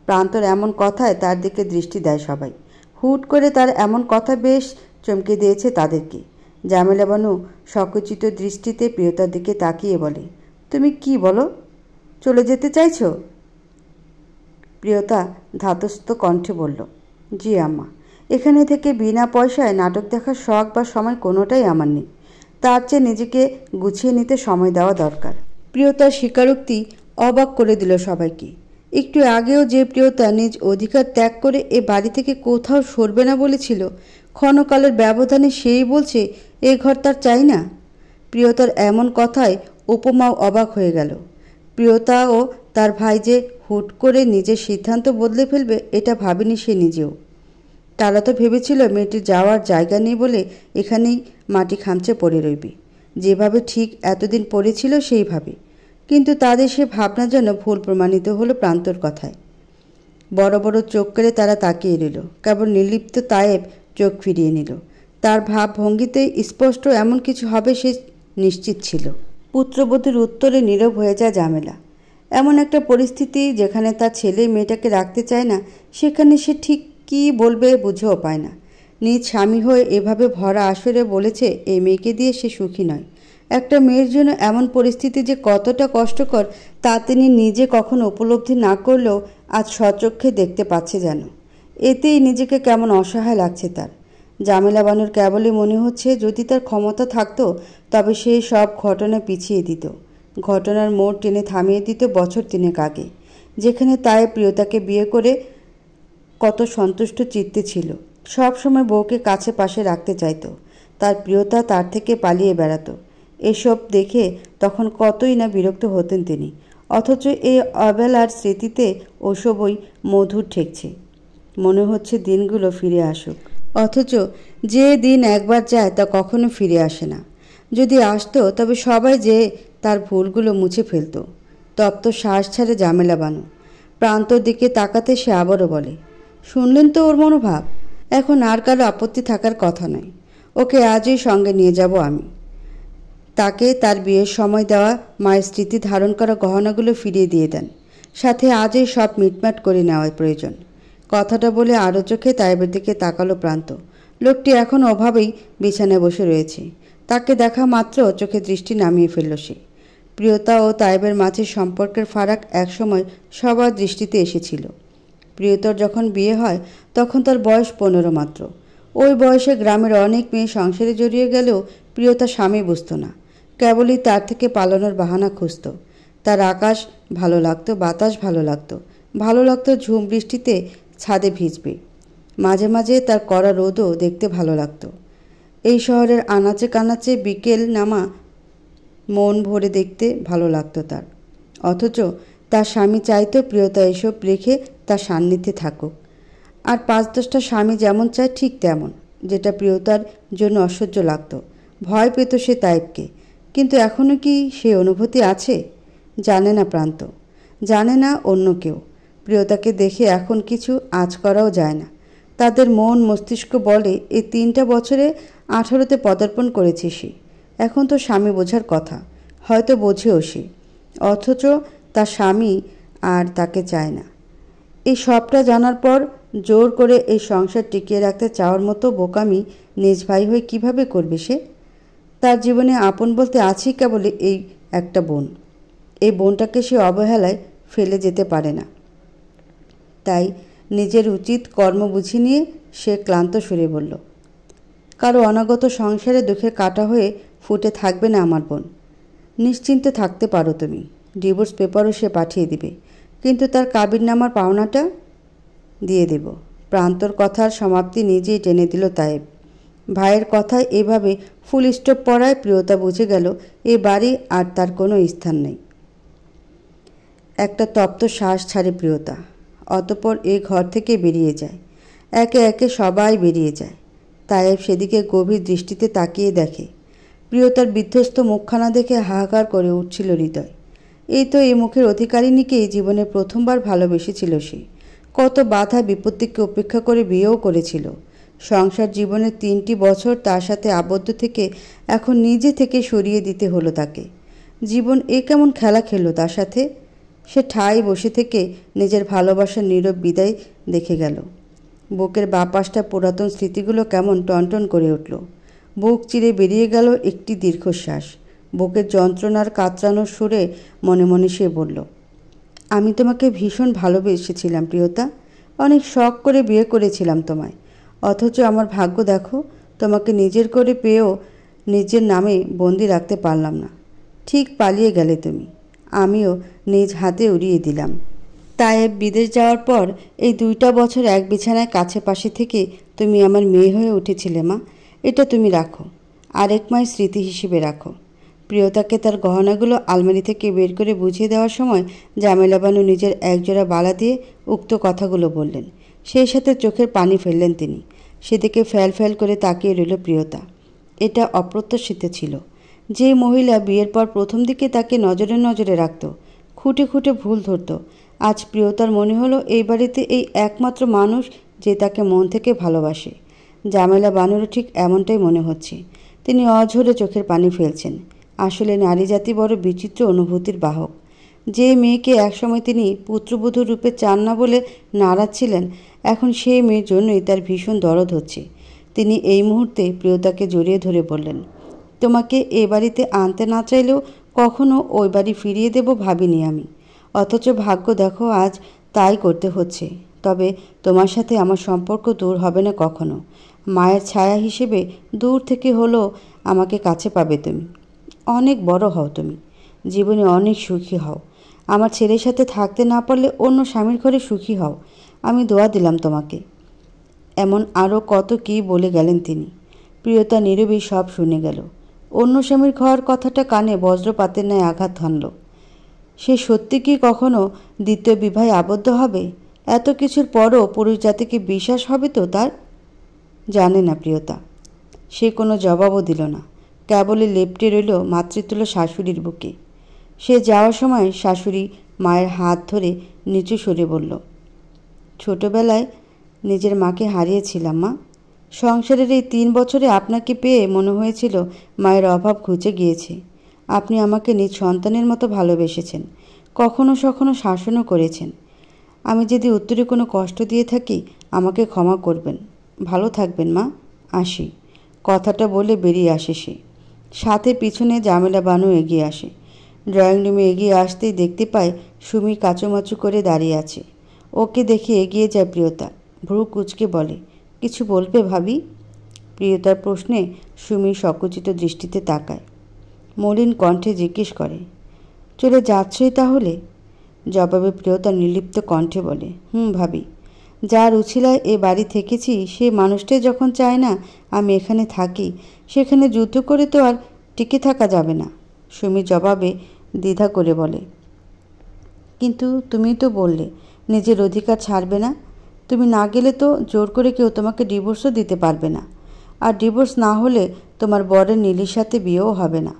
প্রান্তর এমন কথায় তার দিকে দৃষ্টি দেয় সবাই। হুট করে তার এমন কথা বেশ চমকে দিয়েছে তাদেরকে। জামেলা বানু সকুচিত দৃষ্টিতে প্রিয়তার দিকে তাকিয়ে বলে, তুমি কি বলো? চলে যেতে চাইছো? প্রিয়তা ধাতস্থ কণ্ঠে বলল, জি আম্মা, এখানে থেকে বিনা পয়সায় নাটক দেখার শখ বা সময় কোনোটাই আমার নেই। তার চেয়ে নিজেকে গুছিয়ে নিতে সময় দেওয়া দরকার। প্রিয়তার স্বীকারোক্তি অবাক করে দিল সবাইকে। একটু আগেও যে প্রিয়তা নিজ অধিকার ত্যাগ করে এ বাড়ি থেকে কোথাও সরবে না বলেছিল, ক্ষণকালের ব্যবধানে সেই বলছে এ ঘর তার চাই না। প্রিয়তার এমন কথায় উপমাও অবাক হয়ে গেল। প্রিয়তা ও তার ভাই যে হুট করে নিজের সিদ্ধান্ত বদলে ফেলবে, এটা ভাবেনি সে নিজেও। তারা তো ভেবেছিল মেয়েটির যাওয়ার জায়গা নেই বলে এখানেই মাটি খামচে পড়ে রইবে, যেভাবে ঠিক এতদিন পড়েছিল সেইভাবে। কিন্তু তাদের সে ভাবনা যেন ভুল প্রমাণিত হলো প্রান্তর কথায়। বড় বড় চোখ করে তারা তাকিয়ে রইল। কেবল নির্লিপ্ত তায়েব চোখ ফিরিয়ে নিল। তার ভাব ভঙ্গিতে স্পষ্ট এমন কিছু হবে সে নিশ্চিত ছিল। পুত্রবধূর উত্তরে নীরব হয়ে যায় জামেলা। এমন একটা পরিস্থিতি যেখানে তার ছেলে মেয়েটাকে রাখতে চায় না, সেখানে সে ঠিক কী বলবে বুঝেও পায় না। নিজ স্বামী হয়ে এভাবে ভরা আসরে বলেছে এই মেয়েকে দিয়ে সে সুখী নয়। একটা মেয়ের জন্য এমন পরিস্থিতি যে কতটা কষ্টকর তা তিনি নিজে কখনো উপলব্ধি না করলেও আজ স্বচক্ষে দেখতে পাচ্ছে যেন। এতেই নিজেকে কেমন অসহায় লাগছে তার। জামেলা বানুর কেবলই মনে হচ্ছে যদি তার ক্ষমতা থাকতো তবে সে সব ঘটনা পিছিয়ে দিত, ঘটনার মোড় টেনে থামিয়ে দিত বছর 3 আগে, যেখানে তাই প্রিয়তাকে বিয়ে করে কত সন্তুষ্ট চিত্তে ছিল, সব সময় বউকে কাছে পাশে রাখতে চাইতো। তার প্রিয়তা তার থেকে পালিয়ে বেড়াতো। এসব দেখে তখন কতই না বিরক্ত হতেন তিনি, অথচ এই অবেলার স্মৃতিতে ওসবই মধুর ঠেকছে। মনে হচ্ছে দিনগুলো ফিরে আসুক, অথচ যে দিন একবার যায় তা কখনো ফিরে আসে না। যদি আসতো তবে সবাই যে তার ভুলগুলো মুছে ফেলত। তপ্ত শ্বাস ছাড়ে জামেলা বানু। প্রান্তর দিকে তাকাতে সে আবারও বলে, শুনলেন তো ওর মনোভাব? এখন আর কারো আপত্তি থাকার কথা নয়। ওকে আজই সঙ্গে নিয়ে যাব আমি। তাকে তার বিয়ের সময় দেওয়া মায়ের স্মৃতি ধারণ করা গহনাগুলো ফিরিয়ে দিয়ে দেন। সাথে আজই সব মিটমাট করে নেওয়ার প্রয়োজন। কথাটা বলে আরও চোখে তায়েবের দিকে তাকালো প্রান্ত। লোকটি এখন অভাবেই বিছানায় বসে রয়েছে। তাকে দেখা মাত্র চোখে দৃষ্টি নামিয়ে ফেলল সে। প্রিয়তা ও তায়েবের মাঝে সম্পর্কের ফারাক একসময় সবার দৃষ্টিতে এসেছিল। প্রিয়তার যখন বিয়ে হয় তখন তার বয়স 15 মাত্র। ওই বয়সে গ্রামের অনেক মেয়ে সংসারে জড়িয়ে গেলেও প্রিয়তা স্বামী বুঝত না, কেবলই তার থেকে পালানোর বাহানা খুঁজত। তার আকাশ ভালো লাগতো, বাতাস ভালো লাগতো, ভালো লাগতো ঝুম বৃষ্টিতে ছাদে ভিজবে। মাঝে মাঝে তার কড়া রোদও দেখতে ভালো লাগতো। এই শহরের আনাচে কানাচে বিকেল নামা মন ভরে দেখতে ভালো লাগতো তার। অথচ তার স্বামী চাইতো প্রিয়তা এসব রেখে তার সান্নিধ্যে থাকুক। আর 5-10টা স্বামী যেমন চায় ঠিক তেমন, যেটা প্রিয়তার জন্য অসহ্য লাগতো। ভয় পেত সে তাইবকে। কিন্তু এখনও কি সে অনুভূতি আছে? জানে না প্রান্ত, জানে না অন্য কেউ। প্রিয়তাকে দেখে এখন কিছু আঁচ করাও যায় না। তাদের মন মস্তিষ্ক বলে এই 3টা বছরে 18তে পদার্পণ করেছে সে। এখন তো স্বামী বোঝার কথা, হয়তো বোঝেও সে। অথচ তার স্বামী আর তাকে চায় না। এই সবটা জানার পর জোর করে এই সংসার টিকিয়ে রাখতে চাওয়ার মতো বোকামি নিজ ভাই হয়ে কিভাবে করবে সে? তার জীবনে আপন বলতে আছেই কেবল এই একটা বোন। এই বোনটাকে সে অবহেলায় ফেলে যেতে পারে না। তাই নিজের উচিত কর্ম বুঝে নিয়ে সে ক্লান্ত সুরে বলল, কারো অনাগত সংসারে দুঃখে কাটা হয়ে ফুটে থাকবে না আমার বোন। নিশ্চিন্তে থাকতে পারো তুমি। ডিভোর্স পেপারও সে পাঠিয়ে দিবে, কিন্তু তার কাবিননামার পাওনাটা দিয়ে দেব। প্রান্তর কথার সমাপ্তি নিজেই টেনে দিল তায়েব। ভাইয়ের কথায় এভাবে ফুল স্টপ পড়ায় প্রিয়তা বুঝে গেল এ বাড়ি আর তার কোনো স্থান নেই। একটা তপ্ত শ্বাস ছাড়ে প্রিয়তা। অতঃপর এ ঘর থেকে বেরিয়ে যায়। একে একে সবাই বেরিয়ে যায়। তায়েব সেদিকে গভীর দৃষ্টিতে তাকিয়ে দেখে। প্রিয়তার বিধ্বস্ত মুখখানা দেখে হাহাকার করে উঠছিল হৃদয়। এই তো এই মুখের অধিকারিণীকেই জীবনে প্রথমবার ভালোবেসেছিল সে। কত বাধা বিপত্তিকে উপেক্ষা করে বিয়েও করেছিল। সংসার জীবনের 3টি বছর তার সাথে আবদ্ধ থেকে এখন নিজে থেকে সরিয়ে দিতে হলো তাকে। জীবন এ কেমন খেলা খেললো তার সাথে? সে ঠায় বসে থেকে নিজের ভালোবাসার নীরব বিদায় দেখে গেল। বুকের বাপাসটা পুরাতন স্মৃতিগুলো কেমন টনটন করে উঠল। বুক চিরে বেরিয়ে গেল একটি দীর্ঘশ্বাস। বুকের যন্ত্রণার কাতরানোর সুরে মনে মনে সে বলল, আমি তোমাকে ভীষণ ভালোবেসেছিলাম প্রিয়তা। অনেক শখ করে বিয়ে করেছিলাম তোমায়। অথচ আমার ভাগ্য দেখো, তোমাকে নিজের করে পেয়েও নিজের নামে বন্দি রাখতে পারলাম না। ঠিক পালিয়ে গেলে তুমি, আমিও নিজ হাতে উড়িয়ে দিলাম। তায়েব বিদেশ যাওয়ার পর এই 2টা বছর এক বিছানায় কাছে পাশে থেকে তুমি আমার মেয়ে হয়ে উঠেছিলে মা। এটা তুমি রাখো, আরেক মায়ের স্মৃতি হিসেবে রাখো। প্রিয়তাকে তার গহনাগুলো আলমারি থেকে বের করে বুঝিয়ে দেওয়ার সময় জামেলা বানু নিজের একজোড়া বালা দিয়ে উক্ত কথাগুলো বললেন। সেই সাথে চোখের পানি ফেললেন তিনি। সেদিকে ফ্যাল ফ্যাল করে তাকিয়ে রইল প্রিয়তা। এটা অপ্রত্যাশিত ছিল। যে মহিলা বিয়ের পর প্রথম দিকে তাকে নজরে নজরে রাখত, খুঁটে খুঁটে ভুল ধরত, আজ প্রিয়তার মনে হলো এই বাড়িতে এই একমাত্র মানুষ যে তাকে মন থেকে ভালোবাসে। জামেলা বানুরও ঠিক এমনটাই মনে হচ্ছে। তিনি অঝরে চোখের পানি ফেলছেন। আসলে নারী জাতি বড় বিচিত্র অনুভূতির বাহক। যে মেয়েকে একসময় তিনি পুত্রবধূ রূপে চান না বলে নারাজ ছিলেন, এখন সেই মেয়ের জন্যই তার ভীষণ দরদ হচ্ছে। তিনি এই মুহূর্তে প্রিয়তাকে জড়িয়ে ধরে বললেন, তোমাকে এ বাড়িতে আনতে না চাইলেও কখনো ওই বাড়ি ফিরিয়ে দেব ভাবিনি আমি, অথচ ভাগ্য দেখো আজ তাই করতে হচ্ছে। তবে তোমার সাথে আমার সম্পর্ক দূর হবে না কখনো। মায়ের ছায়া হিসেবে দূর থেকে হলেও আমাকে কাছে পাবে তুমি। অনেক বড় হও তুমি, জীবনে অনেক সুখী হও। আমার ছেলের সাথে থাকতে না পারলে অন্য স্বামীর ঘরে সুখী হও, আমি দোয়া দিলাম তোমাকে। এমন আরও কত কী বলে গেলেন তিনি। প্রিয়তা নীরবেই সব শুনে গেল। অন্য স্বামীর ঘর কথাটা কানে বজ্রপাতের ন্যায় আঘাত হানল। সে সত্যি কি কখনো দ্বিতীয় বিবাহে আবদ্ধ হবে? এত কিছুর পরও পুরুষ জাতিকে বিশ্বাস হবে তো তার? জানে না প্রিয়তা। সে কোনো জবাবও দিল না, কেবলই লেপ্টে রইল মাতৃতুল্য শাশুড়ির বুকে। সে যাওয়ার সময় শাশুড়ি মায়ের হাত ধরে নিচু সরে বলল, ছোটবেলায় নিজের মাকে হারিয়েছিলাম মা। সংসারের এই 3 বছরে আপনাকে পেয়ে মনে হয়েছিল মায়ের অভাব ঘুচে গিয়েছে। আপনি আমাকে নিজ সন্তানের মতো ভালোবেসেছেন, কখনো কখনো শাসনও করেছেন। আমি যদি উত্তরে কোনো কষ্ট দিয়ে থাকি আমাকে ক্ষমা করবেন। ভালো থাকবেন মা, আসি। কথাটা বলে বেরিয়ে আসে সে। সাথে পিছনে জামেলা বানু এগিয়ে আসে। ড্রয়িং রুমে এগিয়ে আসতেই দেখতে পায় সুমি কাচুমাচু করে দাঁড়িয়ে আছে। ওকে দেখে এগিয়ে যায় প্রিয়তা। ভ্রু কুঁচকে বলে, কিছু বলবে ভাবি? প্রিয়তার প্রশ্নে সুমি সকুচিত দৃষ্টিতে তাকায়। মলিন কণ্ঠে জিজ্ঞেস করে, চলে যাচ্ছই তাহলে? জবাবে প্রিয়তা নির্লিপ্ত কণ্ঠে বলে, ভাবি। যার উছিলায় এ বাড়ি থেকেছি সে মানুষটাই যখন চায় না আমি এখানে থাকি, সেখানে যুদ্ধ করে তো আর টিকে থাকা যাবে না। সুমি জবাবে দ্বিধা করে বলে, কিন্তু তুমি তো বললে নিজের অধিকার ছাড়বে না। তুমি না গেলে তো জোর করে কেউ তোমাকে ডিভোর্সও দিতে পারবে না। আর ডিভোর্স না হলে তোমার বরের নীলির সাথে বিয়েও হবে না।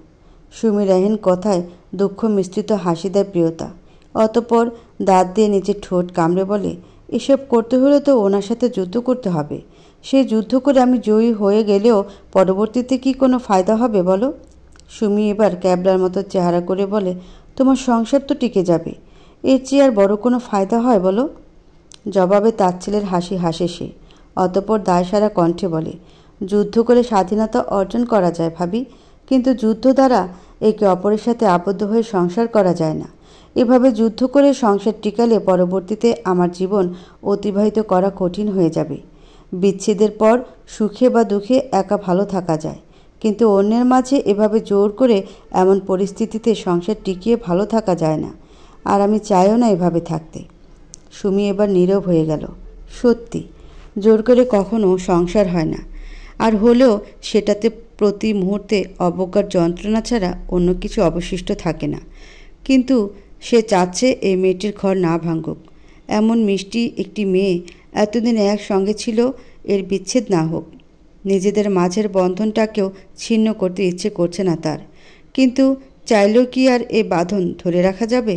সুমির এহেন কথায় দুঃখ মিশ্রিত হাসি দেয় প্রিয়তা। অতঃপর দাঁত দিয়ে নিজের ঠোঁট কামড়ে বলে, এসব করতে হলে তো ওনার সাথে যুদ্ধ করতে হবে। সে যুদ্ধ করে আমি জয়ী হয়ে গেলেও পরবর্তীতে কি কোনো ফায়দা হবে বলো? সুমি এবার ক্যাবলার মতো চেহারা করে বলে, তোমার সংসার তো টিকে যাবে, এর চেয়ে আর বড় কোনো ফায়দা হয় বলো? জবাবে তাচ্ছিলের হাসি হাসে সে। অতঃপর দায়সারা কণ্ঠে বলে, যুদ্ধ করে স্বাধীনতা অর্জন করা যায় ভাবি, কিন্তু যুদ্ধ দ্বারা একে অপরের সাথে আবদ্ধ হয়ে সংসার করা যায় না। এভাবে যুদ্ধ করে সংসার টিকালে পরবর্তীতে আমার জীবন অতিবাহিত করা কঠিন হয়ে যাবে। বিচ্ছেদের পর সুখে বা দুঃখে একা ভালো থাকা যায়, কিন্তু অন্যের মাঝে এভাবে জোর করে এমন পরিস্থিতিতে সংসার টিকিয়ে ভালো থাকা যায় না। আর আমি চাইও না এভাবে থাকতে। সুমি এবার নীরব হয়ে গেল। সত্যি, জোর করে কখনো সংসার হয় না, আর হলেও সেটাতে প্রতি মুহূর্তে অবজ্ঞার যন্ত্রণা ছাড়া অন্য কিছু অবশিষ্ট থাকে না। কিন্তু সে চাচ্ছে এই মেয়েটির ঘর না ভাঙুক। এমন মিষ্টি একটি মেয়ে এতদিন একসঙ্গে ছিল, এর বিচ্ছেদ না হোক। নিজেদের মাঝের বন্ধনটাকেও ছিন্ন করতে ইচ্ছে করছে না তার, কিন্তু চাইলেও কি আর এ বাঁধন ধরে রাখা যাবে?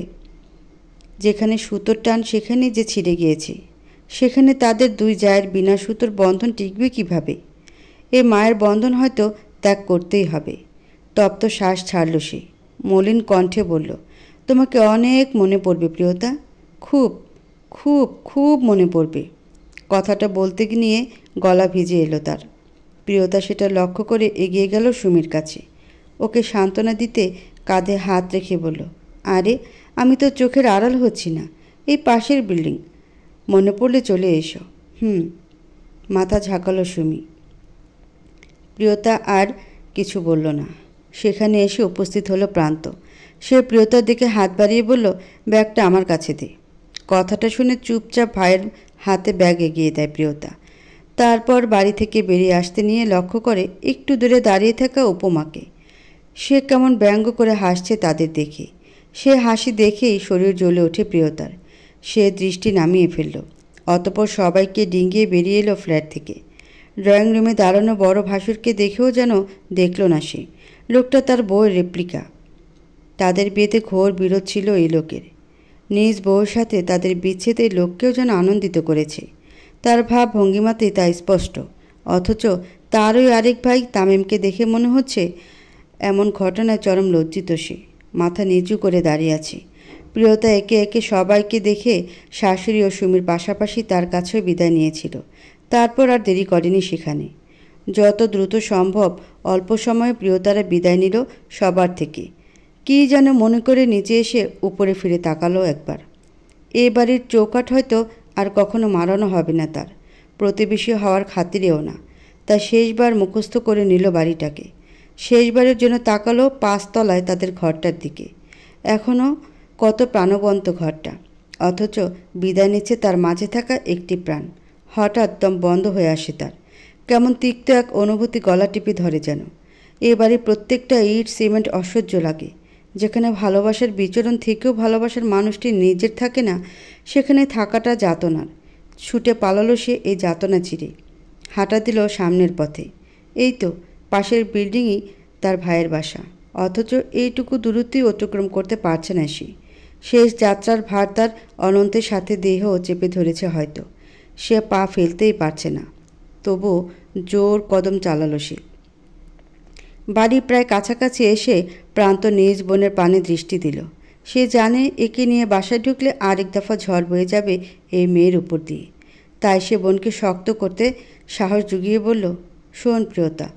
যেখানে সুতোর টান সেখানেই যে ছিঁড়ে গিয়েছে, সেখানে তাদের দুই জায়ের বিনা সুতোর বন্ধন টিকবে কিভাবে? এ মায়ের বন্ধন হয়তো ত্যাগ করতেই হবে। তপ্ত শ্বাস ছাড়ল সে। মলিন কণ্ঠে বলল, তোমাকে অনেক মনে পড়বে প্রিয়তা, খুব খুব খুব মনে পড়বে। কথাটা বলতে নিয়ে গলা ভিজে এলো তার। প্রিয়তা সেটা লক্ষ্য করে এগিয়ে গেল সুমির কাছে। ওকে সান্ত্বনা দিতে কাঁধে হাত রেখে বলল, আরে আমি তো চোখের আড়াল হচ্ছি না, এই পাশের বিল্ডিং, মনে পড়লে চলে এসো। মাথা ঝাঁকালো সুমি। প্রিয়তা আর কিছু বলল না। সেখানে এসে উপস্থিত হলো প্রান্ত। সে প্রিয়তার দিকে হাত বাড়িয়ে বলল, ব্যাগটা আমার কাছে দে। কথাটা শুনে চুপচাপ ভাইয়ের হাতে ব্যাগ এগিয়ে দেয় প্রিয়তা। তারপর বাড়ি থেকে বেরিয়ে আসতে নিয়ে লক্ষ্য করে একটু দূরে দাঁড়িয়ে থাকা উপমাকে। সে কেমন ব্যঙ্গ করে হাসছে তাদের দেখে। সে হাসি দেখেই শরীর জ্বলে ওঠে প্রিয়তার। সে দৃষ্টি নামিয়ে ফেলল। অতঃপর সবাইকে ডিঙিয়ে বেরিয়ে এলো ফ্ল্যাট থেকে। ড্রয়িং রুমে দাঁড়ানো বড় ভাসুরকে দেখেও যেন দেখল না সে। লোকটা তার বউয়ের রেপ্লিকা। তাদের বিয়েতে ঘোর বিরোধ ছিল এই লোকের। নিজ বউয়ের সাথে তাদের বিচ্ছেদে লোককেও যেন আনন্দিত করেছে। তার ভাব ভঙ্গিমাতেই তা স্পষ্ট। অথচ তারই আরেক ভাই তামিমকে দেখে মনে হচ্ছে এমন ঘটনায় চরম লজ্জিত সে। মাথা নিচু করে দাঁড়িয়ে আছে। প্রিয়তা একে একে সবাইকে দেখে শাশুড়ি ও সুমির পাশাপাশি তার কাছেও বিদায় নিয়েছিল। তারপর আর দেরি করেনি সেখানে। যত দ্রুত সম্ভব অল্প সময়ে প্রিয়তারা বিদায় নিল সবার থেকে। কী যেন মনে করে নিচে এসে উপরে ফিরে তাকালো একবার। এ বাড়ির চৌকাঠ হয়তো আর কখনো মারানো হবে না তার, প্রতিবেশী হওয়ার খাতিরেও না। তা শেষবার মুখস্থ করে নিল বাড়িটাকে। শেষবারের জন্য তাকালো 5 তলায় তাদের ঘরটার দিকে। এখনও কত প্রাণবন্ত ঘরটা, অথচ বিদায় নিচ্ছে তার মাঝে থাকা একটি প্রাণ। হঠাৎ দম বন্ধ হয়ে আসে তার। কেমন তিক্ত এক অনুভূতি গলা টিপে ধরে যেন। এ বাড়ির প্রত্যেকটা ইট সিমেন্ট অসহ্য লাগে। যেখানে ভালোবাসার বিচরণ থেকেও ভালোবাসার মানুষটি নিজের থাকে না, সেখানে থাকাটা যাতনার। ছুটে পালালো সে এই যাতনা চিরে। হাঁটা দিল সামনের পথে। এই তো পাশের বিল্ডিংই তার ভাইয়ের বাসা, অথচ এইটুকু দূরত্বই অতিক্রম করতে পারছে না সে। শেষ যাত্রার ভার তার অনন্তের সাথে দেহ চেপে ধরেছে হয়তো। সে পা ফেলতেই পারছে না, তবু জোর কদম চালালো সে। বাড়ি প্রায় কাছাকাছি এসে প্রান্ত নিজ বোনের পানে দৃষ্টি দিল। সে জানে একে নিয়ে বাসায় ঢুকলে আরেক দফা ঝড় বয়ে যাবে এই মেয়ের উপর দিয়ে। তাই সে বোনকে শক্ত করতে সাহস জুগিয়ে বলল, শোন প্রিয়তা,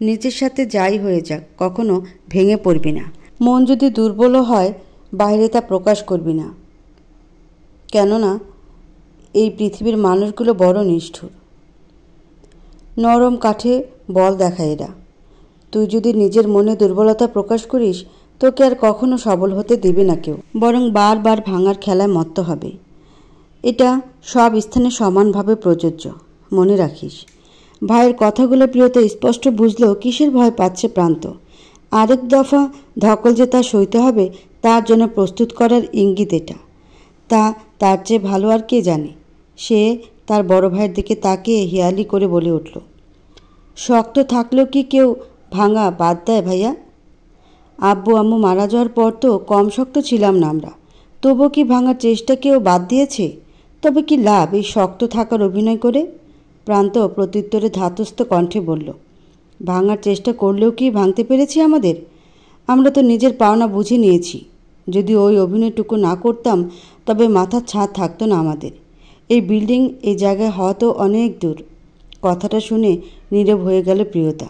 নিজের সাথে যাই হয়ে যাক কখনো ভেঙে পড়বি না। মন যদি দুর্বলও হয় বাইরে তা প্রকাশ করবি না, কেননা এই পৃথিবীর মানুষগুলো বড় নিষ্ঠুর। নরম কাঠে বল দেখায় এরা। তুই যদি নিজের মনে দুর্বলতা প্রকাশ করিস, তোকে আর কখনো সবল হতে দেবে না কেউ, বরং বারবার ভাঙার খেলায় মত্ত হবে। এটা সব স্থানে সমানভাবে প্রযোজ্য, মনে রাখিস। ভাইয়ের কথাগুলো প্রিয়তা স্পষ্ট বুঝলো কিসের ভয় পাচ্ছে প্রান্ত। আরেক দফা ধকল যে তা সইতে হবে তার জন্য প্রস্তুত করার ইঙ্গিত এটা। তার চেয়ে ভালো আর কে জানে। সে তার বড় ভাইয়ের দিকে তাকিয়ে হিয়ালি করে বলে উঠল, শক্ত থাকলেও কি কেউ ভাঙা বাদ দেয় ভাইয়া? আব্বু আম্মু মারা যাওয়ার পর তো কম শক্ত ছিলাম না আমরা, তবু কি ভাঙার চেষ্টা কেউ বাদ দিয়েছে? তবে কি লাভ এই শক্ত থাকার অভিনয় করে? প্রান্ত প্রত্যুত্তরে ধাতস্থ কণ্ঠে বলল, ভাঙার চেষ্টা করলেও কি ভাঙতে পেরেছি আমাদের? আমরা তো নিজের পাওনা বুঝে নিয়েছি। যদি ওই অভিনয়টুকু না করতাম তবে মাথার ছাদ থাকতো না আমাদের। এই বিল্ডিং এই জায়গায় হওয়া তো অনেক দূর। কথাটা শুনে নীরব হয়ে গেল প্রিয়তা।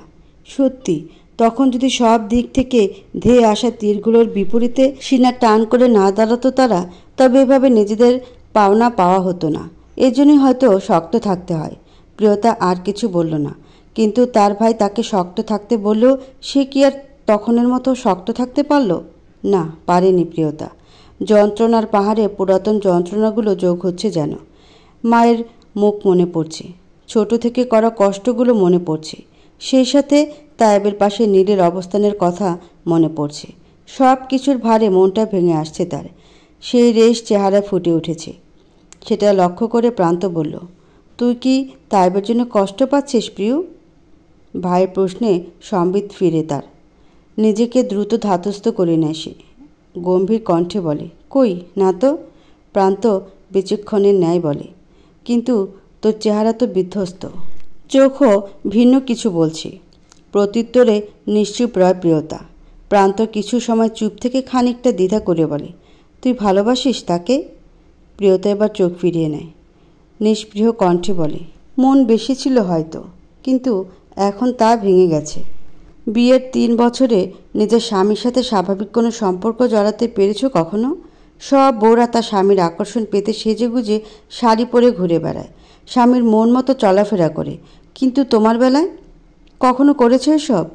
সত্যি, তখন যদি সব দিক থেকে ধেয়ে আসা তীরগুলোর বিপরীতে সিনা টান করে না দাঁড়াতো তারা, তবে এভাবে নিজেদের পাওনা পাওয়া হতো না। এজন্যই হয়তো শক্ত থাকতে হয়। প্রিয়তা আর কিছু বলল না, কিন্তু তার ভাই তাকে শক্ত থাকতে বললেও সে কি আর তখনের মতো শক্ত থাকতে পারল? না, পারেনি প্রিয়তা। যন্ত্রণার পাহাড়ে পুরাতন যন্ত্রণাগুলো যোগ হচ্ছে যেন। মায়ের মুখ মনে পড়ছে, ছোট থেকে করা কষ্টগুলো মনে পড়ছে, সেই সাথে তায়েবের পাশে নীলের অবস্থানের কথা মনে পড়ছে। সব কিছুর ভারে মনটা ভেঙে আসছে তার। সেই রেশ চেহারায় ফুটে উঠেছে। সেটা লক্ষ্য করে প্রান্ত বলল, তুই কি তায়েবের জন্য কষ্ট পাচ্ছিস প্রিয়? ভাইয়ের প্রশ্নে সম্বিত ফিরে তার। নিজেকে দ্রুত ধাতস্থ করে নেয় সে। গম্ভীর কণ্ঠে বলে, কই না তো। প্রান্ত বিচক্ষণের ন্যায় বলে, কিন্তু তোর চেহারা তো বিধ্বস্ত, চোখও ভিন্ন কিছু বলছে। প্রত্যুত্তরে নিশ্চুপ রয় প্রিয়তা। প্রান্ত কিছু সময় চুপ থেকে খানিকটা দ্বিধা করে বলে, তুই ভালোবাসিস তাকে? প্রিয়তা এবার চোখ ফিরিয়ে নেয়। নিষ্পৃহ কণ্ঠে বলে, মন বেশি ছিল হয়তো, কিন্তু এখন তা ভেঙে গেছে। বিয়ের 3 বছরে নিজের স্বামীর সাথে স্বাভাবিক কোনো সম্পর্ক জড়াতে পেরেছ কখনো? সব বউরা তার স্বামীর আকর্ষণ পেতে সেজেগুজে শাড়ি পরে ঘুরে বেড়ায়, স্বামীর মন মতো চলাফেরা করে। কিন্তু তোমার বেলায় কখনো করেছো এসব?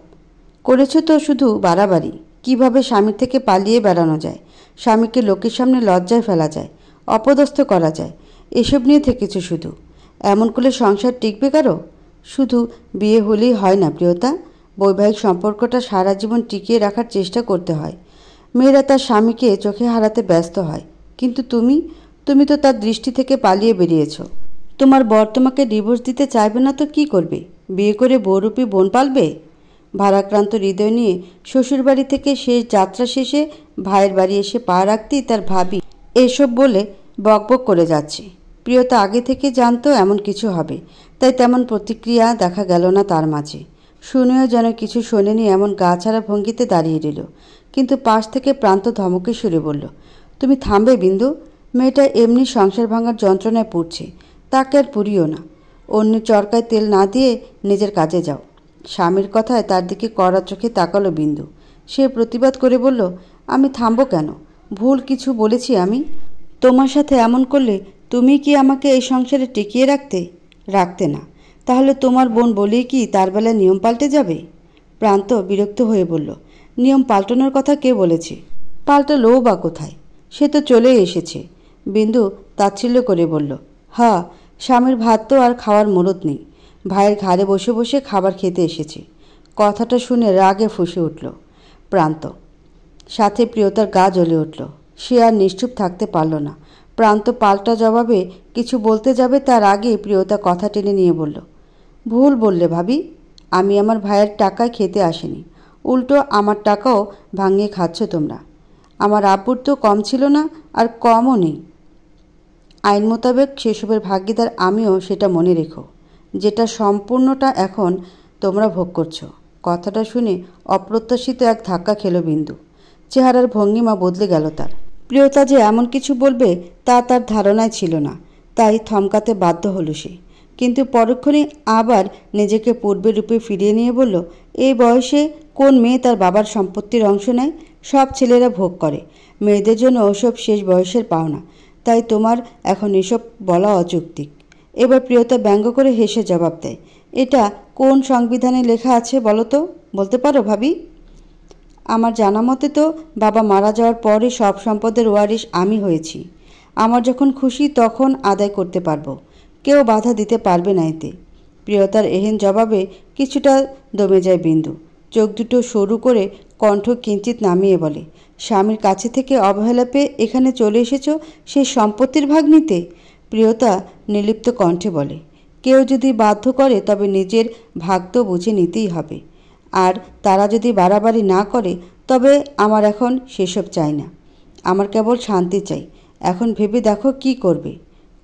করেছো তো শুধু বাড়াবাড়ি। কিভাবে স্বামীর থেকে পালিয়ে বেড়ানো যায়, স্বামীকে লোকের সামনে লজ্জায় ফেলা যায়, অপদস্থ করা যায়, এসব নিয়ে থেকেছো শুধু। এমন করলে সংসার টিকবে কারো? শুধু বিয়ে হলেই হয় না প্রিয়তা, বৈবাহিক সম্পর্কটা সারা জীবন টিকিয়ে রাখার চেষ্টা করতে হয়। মেয়েরা তার স্বামীকে চোখে হারাতে ব্যস্ত হয়, কিন্তু তুমি তো তার দৃষ্টি থেকে পালিয়ে বেরিয়েছ। তোমার বর তোমাকে ডিভোর্স দিতে চাইবে না তো কি করবে? বিয়ে করে বউরূপী বোন পালবে? ভারাক্রান্ত হৃদয় নিয়ে শ্বশুরবাড়ি থেকে শেষ যাত্রা শেষে ভাইয়ের বাড়ি এসে পা রাখতেই তার ভাবি এসব বলে বকবক করে যাচ্ছে। প্রিয়তা আগে থেকে জানতো এমন কিছু হবে, তাই তেমন প্রতিক্রিয়া দেখা গেল না তার মাঝে। শুনেও যেন কিছু শোনেনি এমন গা ছাড়া ভঙ্গিতে দাঁড়িয়ে রইল। কিন্তু পাশ থেকে প্রান্ত ধমকে সুরে বলল, তুমি থামবে বিন্দু? মেয়েটা এমনি সংসার ভাঙার যন্ত্রণায় পড়ছে, তাকে আর পুরিও না। অন্যের চরকায় তেল না দিয়ে নিজের কাজে যাও। স্বামীর কথায় তার দিকে কড়া চোখে তাকালো বিন্দু। সে প্রতিবাদ করে বলল, আমি থামবো কেন? ভুল কিছু বলেছি আমি? তোমার সাথে এমন করলে তুমি কি আমাকে এই সংসারে টিকিয়ে রাখতে না। তাহলে তোমার বোন বলেই কি তার বেলায় নিয়ম পাল্টে যাবে? প্রান্ত বিরক্ত হয়ে বলল, নিয়ম পাল্টানোর কথা কে বলেছে? পাল্টালোও বা কোথায়? সে তো চলেই এসেছে। বিন্দু তাচ্ছিল্য করে বলল, হ্যাঁ, স্বামীর ভাত তো আর খাওয়ার মুরত নেই। ভাইয়ের ঘাড়ে বসে বসে খাবার খেতে এসেছে। কথাটা শুনে রাগে ফুঁসে উঠল প্রান্ত। সাথে প্রিয়তার গা জ্বলে উঠল। সে আর নিশ্চুপ থাকতে পারল না। প্রান্ত পাল্টা জবাবে কিছু বলতে যাবে তার আগেই প্রিয়তা কথা টেনে নিয়ে বলল, ভুল বললে ভাবি। আমি আমার ভাইয়ের টাকায় খেতে আসিনি, উল্টো আমার টাকাও ভাঙিয়ে খাচ্ছ তোমরা। আমার আব্বুর তো কম ছিল না, আর কমও নেই। আইন মোতাবেক সেসবের ভাগিদার আমিও, সেটা মনে রেখো। যেটা সম্পূর্ণটা এখন তোমরা ভোগ করছো। কথাটা শুনে অপ্রত্যাশিত এক ধাক্কা খেলো বিন্দু। চেহারার ভঙ্গিমা বদলে গেল তার। প্রিয়তা যে এমন কিছু বলবে তা তার ধারণায় ছিল না, তাই থমকাতে বাধ্য হলো সে। কিন্তু পরক্ষণেই আবার নিজেকে পূর্বের রূপে ফিরিয়ে নিয়ে বলল, এই বয়সে কোন মেয়ে তার বাবার সম্পত্তির অংশ নেয়? সব ছেলেরা ভোগ করে। মেয়েদের জন্য ওসব শেষ বয়সের পাওনা। তাই তোমার এখন এসব বলা অযৌক্তিক। এবার প্রিয়তা ব্যঙ্গ করে হেসে জবাব দেয়, এটা কোন সংবিধানে লেখা আছে বলো তো? বলতে পারো ভাবি? আমার জানা মতে তো বাবা মারা যাওয়ার পরে সব সম্পদের ওয়ারিশ আমি হয়েছি। আমার যখন খুশি তখন আদায় করতে পারবো, কেউ বাধা দিতে পারবে না এতে। প্রিয়তার এহেন জবাবে কিছুটা দমে যায় বিন্দু। চোখ দুটো সরু করে কণ্ঠ কিঞ্চিত নামিয়ে বলে, স্বামীর কাছে থেকে অবহেলা পেয়ে এখানে চলে এসেছো সেই সম্পত্তির ভাগ নিতে? প্রিয়তা নির্লিপ্ত কণ্ঠে বলে, কেউ যদি বাধ্য করে তবে নিজের ভাগ তো বুঝে নিতেই হবে। আর তারা যদি বাড়াবাড়ি না করে তবে আমার এখন সেসব চাই না। আমার কেবল শান্তি চাই। এখন ভেবে দেখো কি করবে।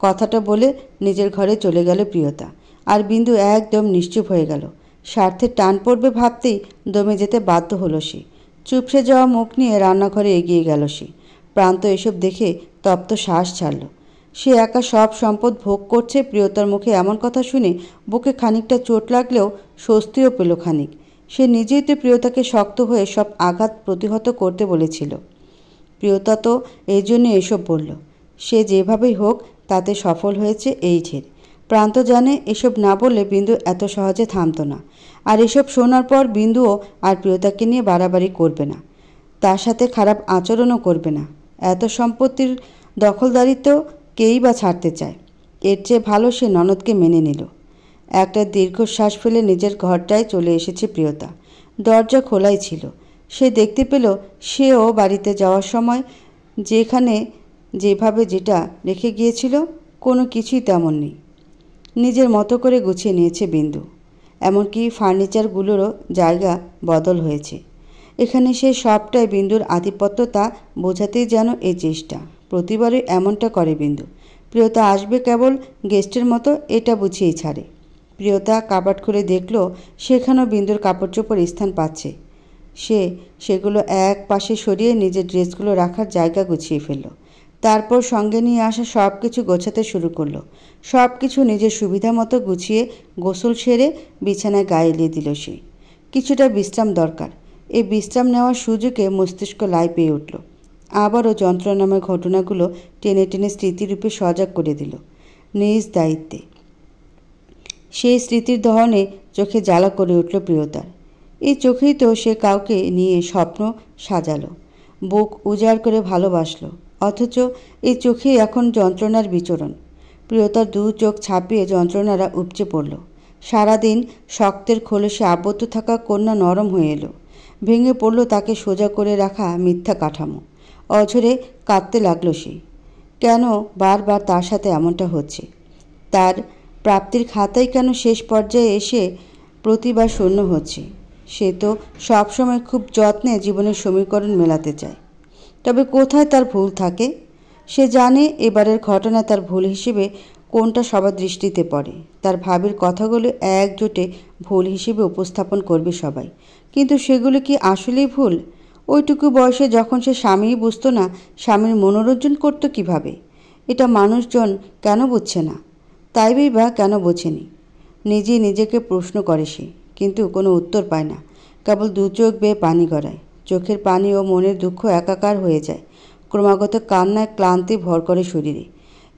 কথাটা বলে নিজের ঘরে চলে গেল প্রিয়তা। আর বিন্দু একদম নিশ্চুপ হয়ে গেল। স্বার্থের টান পড়বে ভাবতেই দমে যেতে বাধ্য হলো সে। চুপসে যাওয়া মুখ নিয়ে রান্নাঘরে এগিয়ে গেল সে। প্রান্ত এসব দেখে তপ্ত শ্বাস ছাড়ল। সে একা সব সম্পদ ভোগ করছে। প্রিয়তার মুখে এমন কথা শুনে বুকে খানিকটা চোট লাগলেও স্বস্তিও পেল খানিক। সে নিজেই তো প্রিয়তাকে শক্ত হয়ে সব আঘাত প্রতিহত করতে বলেছিল। প্রিয়তা তো এই জন্য এসব বলল। সে যেভাবেই হোক তাতে সফল হয়েছে এই ঢের। প্রান্ত জানে এসব না বললে বিন্দু এত সহজে থামত না। আর এসব শোনার পর বিন্দুও আর প্রিয়তাকে নিয়ে বাড়াবাড়ি করবে না, তার সাথে খারাপ আচরণও করবে না। এত সম্পত্তির দখলদারিত্ব কেই বা ছাড়তে চায়? এর চেয়ে ভালো সে ননদকে মেনে নিল। একটা দীর্ঘশ্বাস ফেলে নিজের ঘরটায় চলে এসেছে প্রিয়তা। দরজা খোলাই ছিল। সে দেখতে পেল সেও বাড়িতে যাওয়ার সময় যেখানে যেভাবে যেটা রেখে গিয়েছিল কোনো কিছুই তেমন নেই। নিজের মতো করে গুছিয়ে নিয়েছে বিন্দু। এমনকি ফার্নিচারগুলোরও জায়গা বদল হয়েছে। এখানে সে সবটাই বিন্দুর আধিপত্য তা বোঝাতেই যেন এই চেষ্টা। প্রতিবারই এমনটা করে বিন্দু। প্রিয়তা আসবে কেবল গেস্টের মতো এটা বুঝিয়েই ছাড়ে। প্রিয়তা কাবাট খুলে দেখল সেখানেও বিন্দুর কাপড় চোপড় স্থান পাচ্ছে। সে সেগুলো এক পাশে সরিয়ে নিজের ড্রেসগুলো রাখার জায়গা গুছিয়ে ফেলল। তারপর সঙ্গে নিয়ে আসা সব কিছু গোছাতে শুরু করলো। সব কিছু নিজের সুবিধা মতো গুছিয়ে গোসল সেরে বিছানায় গায়ে এলিয়ে দিল সে। কিছুটা বিশ্রাম দরকার। এই বিশ্রাম নেওয়ার সুযোগে মস্তিষ্ক লাই পেয়ে উঠল। আবারও যন্ত্রণাময় ঘটনাগুলো টেনে টেনে স্মৃতিরূপে সজাগ করে দিল নিজ দায়িত্বে। সেই স্মৃতির দহনে চোখে জ্বালা করে উঠল প্রিয়তার। এই চোখেই তো সে কাউকে নিয়ে স্বপ্ন সাজালো, বুক উজাড় করে ভালোবাসলো। অথচ এই চোখেই এখন যন্ত্রণার বিচরণ। প্রিয়তার দু চোখ ছাপিয়ে যন্ত্রণারা উপচে পড়ল। সারাদিন শক্তের খোলসে আবদ্ধ থাকা কন্যা নরম হয়ে এলো। ভেঙে পড়ল তাকে সোজা করে রাখা মিথ্যা কাঠামো। অঝরে কাঁদতে লাগলো সে। কেন বারবার তার সাথে এমনটা হচ্ছে? তার প্রাপ্তির খাতাই কেন শেষ পর্যায়ে এসে প্রতিবার শূন্য হচ্ছে? সে তো সবসময় খুব যত্নে জীবনের সমীকরণ মেলাতে চায়। তবে কোথায় তার ভুল থাকে? সে জানে এবারের ঘটনা তার ভুল হিসেবে কোনটা সবার দৃষ্টিতে পড়ে। তার ভাবির কথাগুলো একজোটে ভুল হিসেবে উপস্থাপন করবে সবাই। কিন্তু সেগুলো কি আসলেই ভুল? ওইটুকু বয়সে যখন সে স্বামীই বুঝতো না স্বামীর মনোরঞ্জন করতো কিভাবে। এটা মানুষজন কেন বুঝছে না, তাইবেই বা কেন বোঝেনি? নিজেই নিজেকে প্রশ্ন করে সে, কিন্তু কোনো উত্তর পায় না। কেবল দু চোখ বেয়ে পানি গড়ায়। চোখের পানি ও মনের দুঃখ একাকার হয়ে যায়। ক্রমাগত কান্নায় ক্লান্তি ভর করে শরীরে।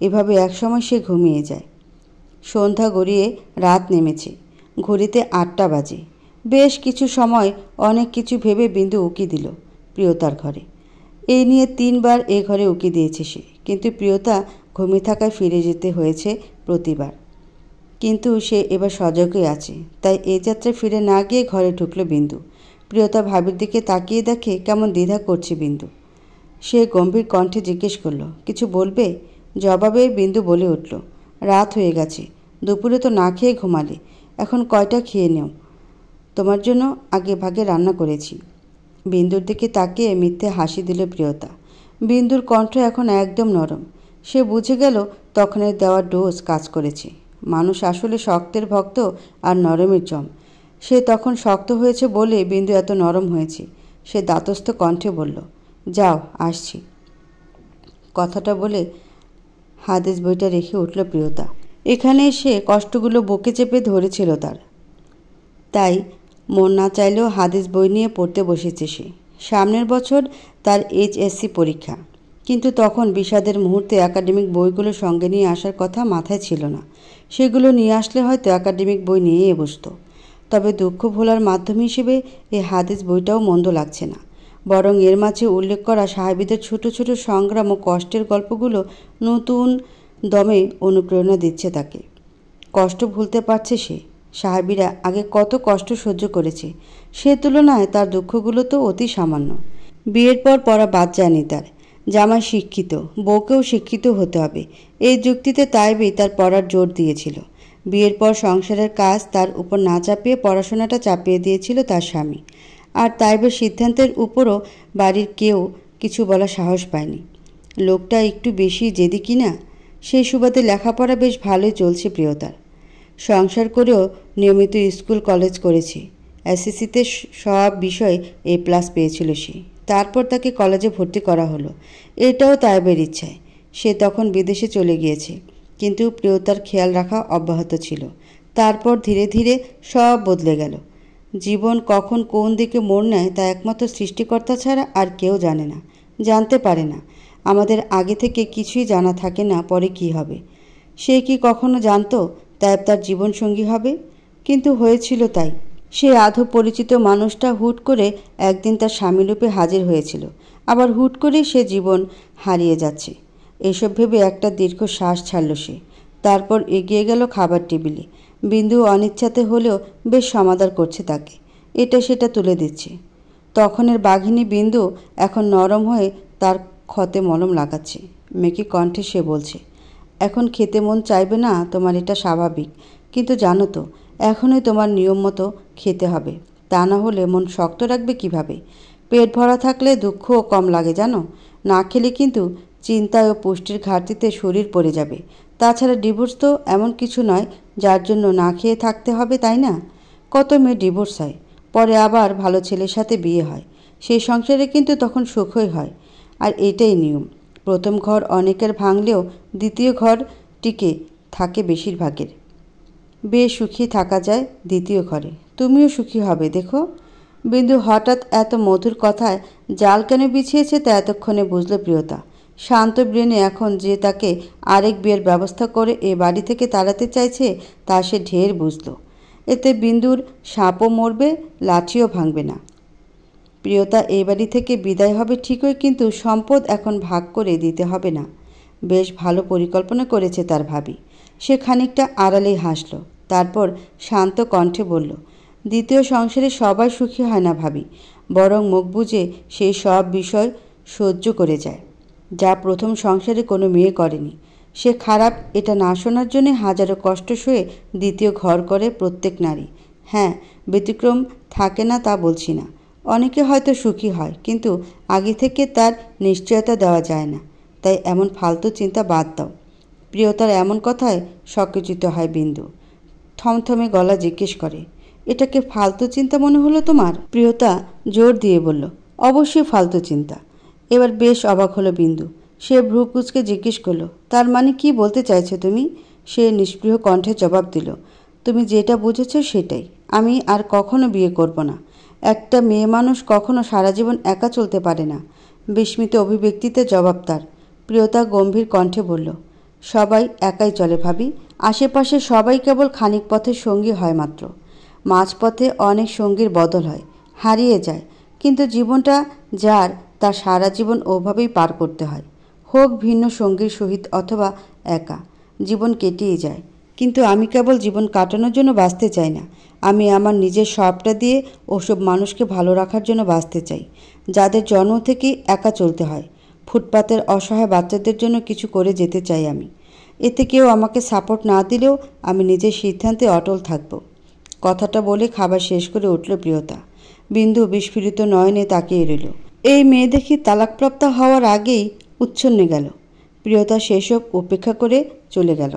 এভাবে একসময় সে ঘুমিয়ে যায়। সন্ধ্যা গড়িয়ে রাত নেমেছে। ঘড়িতে 8টা বাজে। বেশ কিছু সময় অনেক কিছু ভেবে বিন্দু উকি দিল প্রিয়তার ঘরে। এই নিয়ে 3বার এ ঘরে উকি দিয়েছে সে, কিন্তু প্রিয়তা ঘুমিয়ে থাকায় ফিরে যেতে হয়েছে প্রতিবার। কিন্তু সে এবার সজাগই আছে, তাই এই যাত্রায় ফিরে না গিয়ে ঘরে ঢুকল বিন্দু। প্রিয়তা ভাবির দিকে তাকিয়ে দেখে কেমন দ্বিধা করছে বিন্দু। সে গম্ভীর কণ্ঠে জিজ্ঞেস করল, কিছু বলবে? জবাবে বিন্দু বলে উঠল, রাত হয়ে গেছে, দুপুরে তো না খেয়ে ঘুমালে, এখন কয়টা খেয়ে নেও, তোমার জন্য আগে ভাগে রান্না করেছি। বিন্দুর দিকে তাকিয়ে মিথ্যে হাসি দিল প্রিয়তা। বিন্দুর কণ্ঠ এখন একদম নরম। সে বুঝে গেল তখনের দেওয়া ডোজ কাজ করেছে। মানুষ আসলে শক্তের ভক্ত আর নরমের জম। সে তখন শক্ত হয়েছে বলে বিন্দু এত নরম হয়েছে। সে দাতস্থ কণ্ঠে বলল, যাও আসছি। কথাটা বলে হাদিস বইটা রেখে উঠল প্রিয়তা। এখানে এসে কষ্টগুলো বুকে চেপে ধরেছিল তার, তাই মন না চাইলেও হাদিস বই নিয়ে পড়তে বসেছে সে। সামনের বছর তার HSC পরীক্ষা, কিন্তু তখন বিষাদের মুহূর্তে একাডেমিক বইগুলো সঙ্গে নিয়ে আসার কথা মাথায় ছিল না। সেগুলো নিয়ে আসলে হয়তো একাডেমিক বই নিয়েই বসত। তবে দুঃখ ভোলার মাধ্যম হিসেবে এই হাদিস বইটাও মন্দ লাগছে না। বরং এর মাঝে উল্লেখ করা সাহাবীদের ছোট ছোট সংগ্রাম ও কষ্টের গল্পগুলো নতুন দমে অনুপ্রেরণা দিচ্ছে তাকে। কষ্ট ভুলতে পারছে সে। সাহাবীরা আগে কত কষ্ট সহ্য করেছে, সে তুলনায় তার দুঃখগুলো তো অতি সামান্য। বিয়ের পর পড়া বাদ যায়নি তার। জামাই শিক্ষিত, বউকেও শিক্ষিত হতে হবে, এই যুক্তিতে তাইবেই তার পড়ার জোর দিয়েছিল। বিয়ের পর সংসারের কাজ তার উপর না চাপিয়ে পড়াশোনাটা চাপিয়ে দিয়েছিল তার স্বামী। আর তাইবের সিদ্ধান্তের উপরও বাড়ির কেউ কিছু বলার সাহস পায়নি। লোকটা একটু বেশি জেদি কিনা। সেই সুবাদে লেখাপড়া বেশ ভালোই চলছে প্রিয়তার। সংসার করেও নিয়মিত স্কুল কলেজ করেছে। SSCতে সব বিষয়ে A+ পেয়েছিল সে। তারপর তাকে কলেজে ভর্তি করা হলো। এটাও তাইবের ইচ্ছায়। সে তখন বিদেশে চলে গিয়েছে, কিন্তু প্রিয়তার খেয়াল রাখা অব্যাহত ছিল। তারপর ধীরে ধীরে সব বদলে গেল। জীবন কখন কোন দিকে মোড় নেয় তা একমাত্র সৃষ্টিকর্তা ছাড়া আর কেউ জানে না, জানতে পারে না। আমাদের আগে থেকে কিছুই জানা থাকে না পরে কি হবে। সে কি কখনো জানতো তাইব তার জীবনসঙ্গী হবে? কিন্তু হয়েছিল তাই। সে আধো পরিচিত মানুষটা হুট করে একদিন তার স্বামীরূপে হাজির হয়েছিল, আবার হুট করেই সে জীবন হারিয়ে যাচ্ছে। এসব ভেবে একটা দীর্ঘ শ্বাস ছাড়ল সে। তারপর এগিয়ে গেল খাবার টেবিলে। বিন্দু অনিচ্ছাতে হলেও বেশ সমাদর করছে তাকে, এটা সেটা তুলে দিচ্ছে। তখনের বাঘিনী বিন্দু এখন নরম হয়ে তার ক্ষতে মলম লাগাচ্ছে। মেকি কণ্ঠে সে বলছে, এখন খেতে মন চাইবে না তোমার, এটা স্বাভাবিক, কিন্তু জানো তো এখনই তোমার নিয়ম মতো খেতে হবে, তা না হলে মন শক্ত রাখবে কিভাবে? পেট ভরা থাকলে দুঃখও কম লাগে জানো, না খেলে কিন্তু চিন্তায় ও পুষ্টির ঘাটতিতে শরীর পড়ে যাবে। তাছাড়া ডিভোর্স তো এমন কিছু নয় যার জন্য না খেয়ে থাকতে হবে, তাই না? কত মেয়ে ডিভোর্স হয়, পরে আবার ভালো ছেলের সাথে বিয়ে হয়, সেই সংসারে কিন্তু তখন সুখই হয়। আর এটাই নিয়ম। প্রথম ঘর অনেকের ভাঙলেও দ্বিতীয় ঘর টিকে থাকে বেশিরভাগের। বেশ সুখী থাকা যায় দ্বিতীয় ঘরে। তুমিও সুখী হবে দেখো। বিন্দু হঠাৎ এত মধুর কথায় জাল কেন বিছিয়েছে তা এতক্ষণে বুঝল প্রিয়তা। শান্ত ব্রেনে এখন যে তাকে আরেক বিয়ের ব্যবস্থা করে এ বাড়ি থেকে তাড়াতে চাইছে তা সে ঢের বুঝল। এতে বিন্দুর সাপও মরবে, লাঠিও ভাঙবে না। প্রিয়তা এই বাড়ি থেকে বিদায় হবে ঠিকই, কিন্তু সম্পদ এখন ভাগ করে দিতে হবে না। বেশ ভালো পরিকল্পনা করেছে তার ভাবি। সে খানিকটা আড়ালেই হাসল, তারপর শান্ত কণ্ঠে বলল, দ্বিতীয় সংসারে সবাই সুখী হয় না ভাবি, বরং মুখ বুজে সেই সব বিষয় সহ্য করে যায় যা প্রথম সংসারে কোনো মেয়ে করেনি। সে খারাপ এটা না শোনার জন্যে হাজারো কষ্ট সয়ে দ্বিতীয় ঘর করে প্রত্যেক নারী। হ্যাঁ, ব্যতিক্রম থাকে না তা বলছি না, অনেকে হয়তো সুখী হয়, কিন্তু আগে থেকে তার নিশ্চয়তা দেওয়া যায় না। তাই এমন ফালতু চিন্তা বাদ দাও। প্রিয়তার এমন কথায় সচকিত হয় বিন্দু। থমথমে গলা জিজ্ঞেস করে, এটাকে ফালতু চিন্তা মনে হলো তোমার? প্রিয়তা জোর দিয়ে বলল, অবশ্যই ফালতু চিন্তা। এবার বেশ অবাক হলো বিন্দু। সে ভ্রু কুঁচকে জিজ্ঞেস করলো, তার মানে কি বলতে চাইছো তুমি? সে নিষ্পৃহ কণ্ঠে জবাব দিল, তুমি যেটা বুঝেছ সেটাই। আমি আর কখনো বিয়ে করব না। একটা মেয়ে মানুষ কখনো সারা জীবন একা চলতে পারে না। বিস্মিত অভিব্যক্তিতে জবাব তার। প্রিয়তা গম্ভীর কণ্ঠে বলল, সবাই একাই চলে ভাবি। আশেপাশে সবাই কেবল খানিক পথের সঙ্গী হয় মাত্র। মাঝপথে অনেক সঙ্গীর বদল হয়, হারিয়ে যায়, কিন্তু জীবনটা যার, তার সারা জীবন ওভাবেই পার করতে হয়। হোক ভিন্ন সঙ্গীর সহিত অথবা একা, জীবন কেটেই যায়। কিন্তু আমি কেবল জীবন কাটানোর জন্য বাঁচতে চাই না। আমি আমার নিজের সবটা দিয়ে ওসব মানুষকে ভালো রাখার জন্য বাঁচতে চাই, যাদের জন্ম থেকেই একা চলতে হয়। ফুটপাতের অসহায় বাচ্চাদের জন্য কিছু করে যেতে চাই আমি। এতে কেউ আমাকে সাপোর্ট না দিলেও আমি নিজের সিদ্ধান্তে অটল থাকব। কথাটা বলে খাবার শেষ করে উঠল প্রিয়তা। বিন্দু বিস্ফোরিত নয়নে তাকিয়ে রইল। এই মেয়ে দেখি তালাকপ্রাপ্ত হওয়ার আগেই উচ্ছন্নে গেল। প্রিয়তা সেসব উপেক্ষা করে চলে গেল।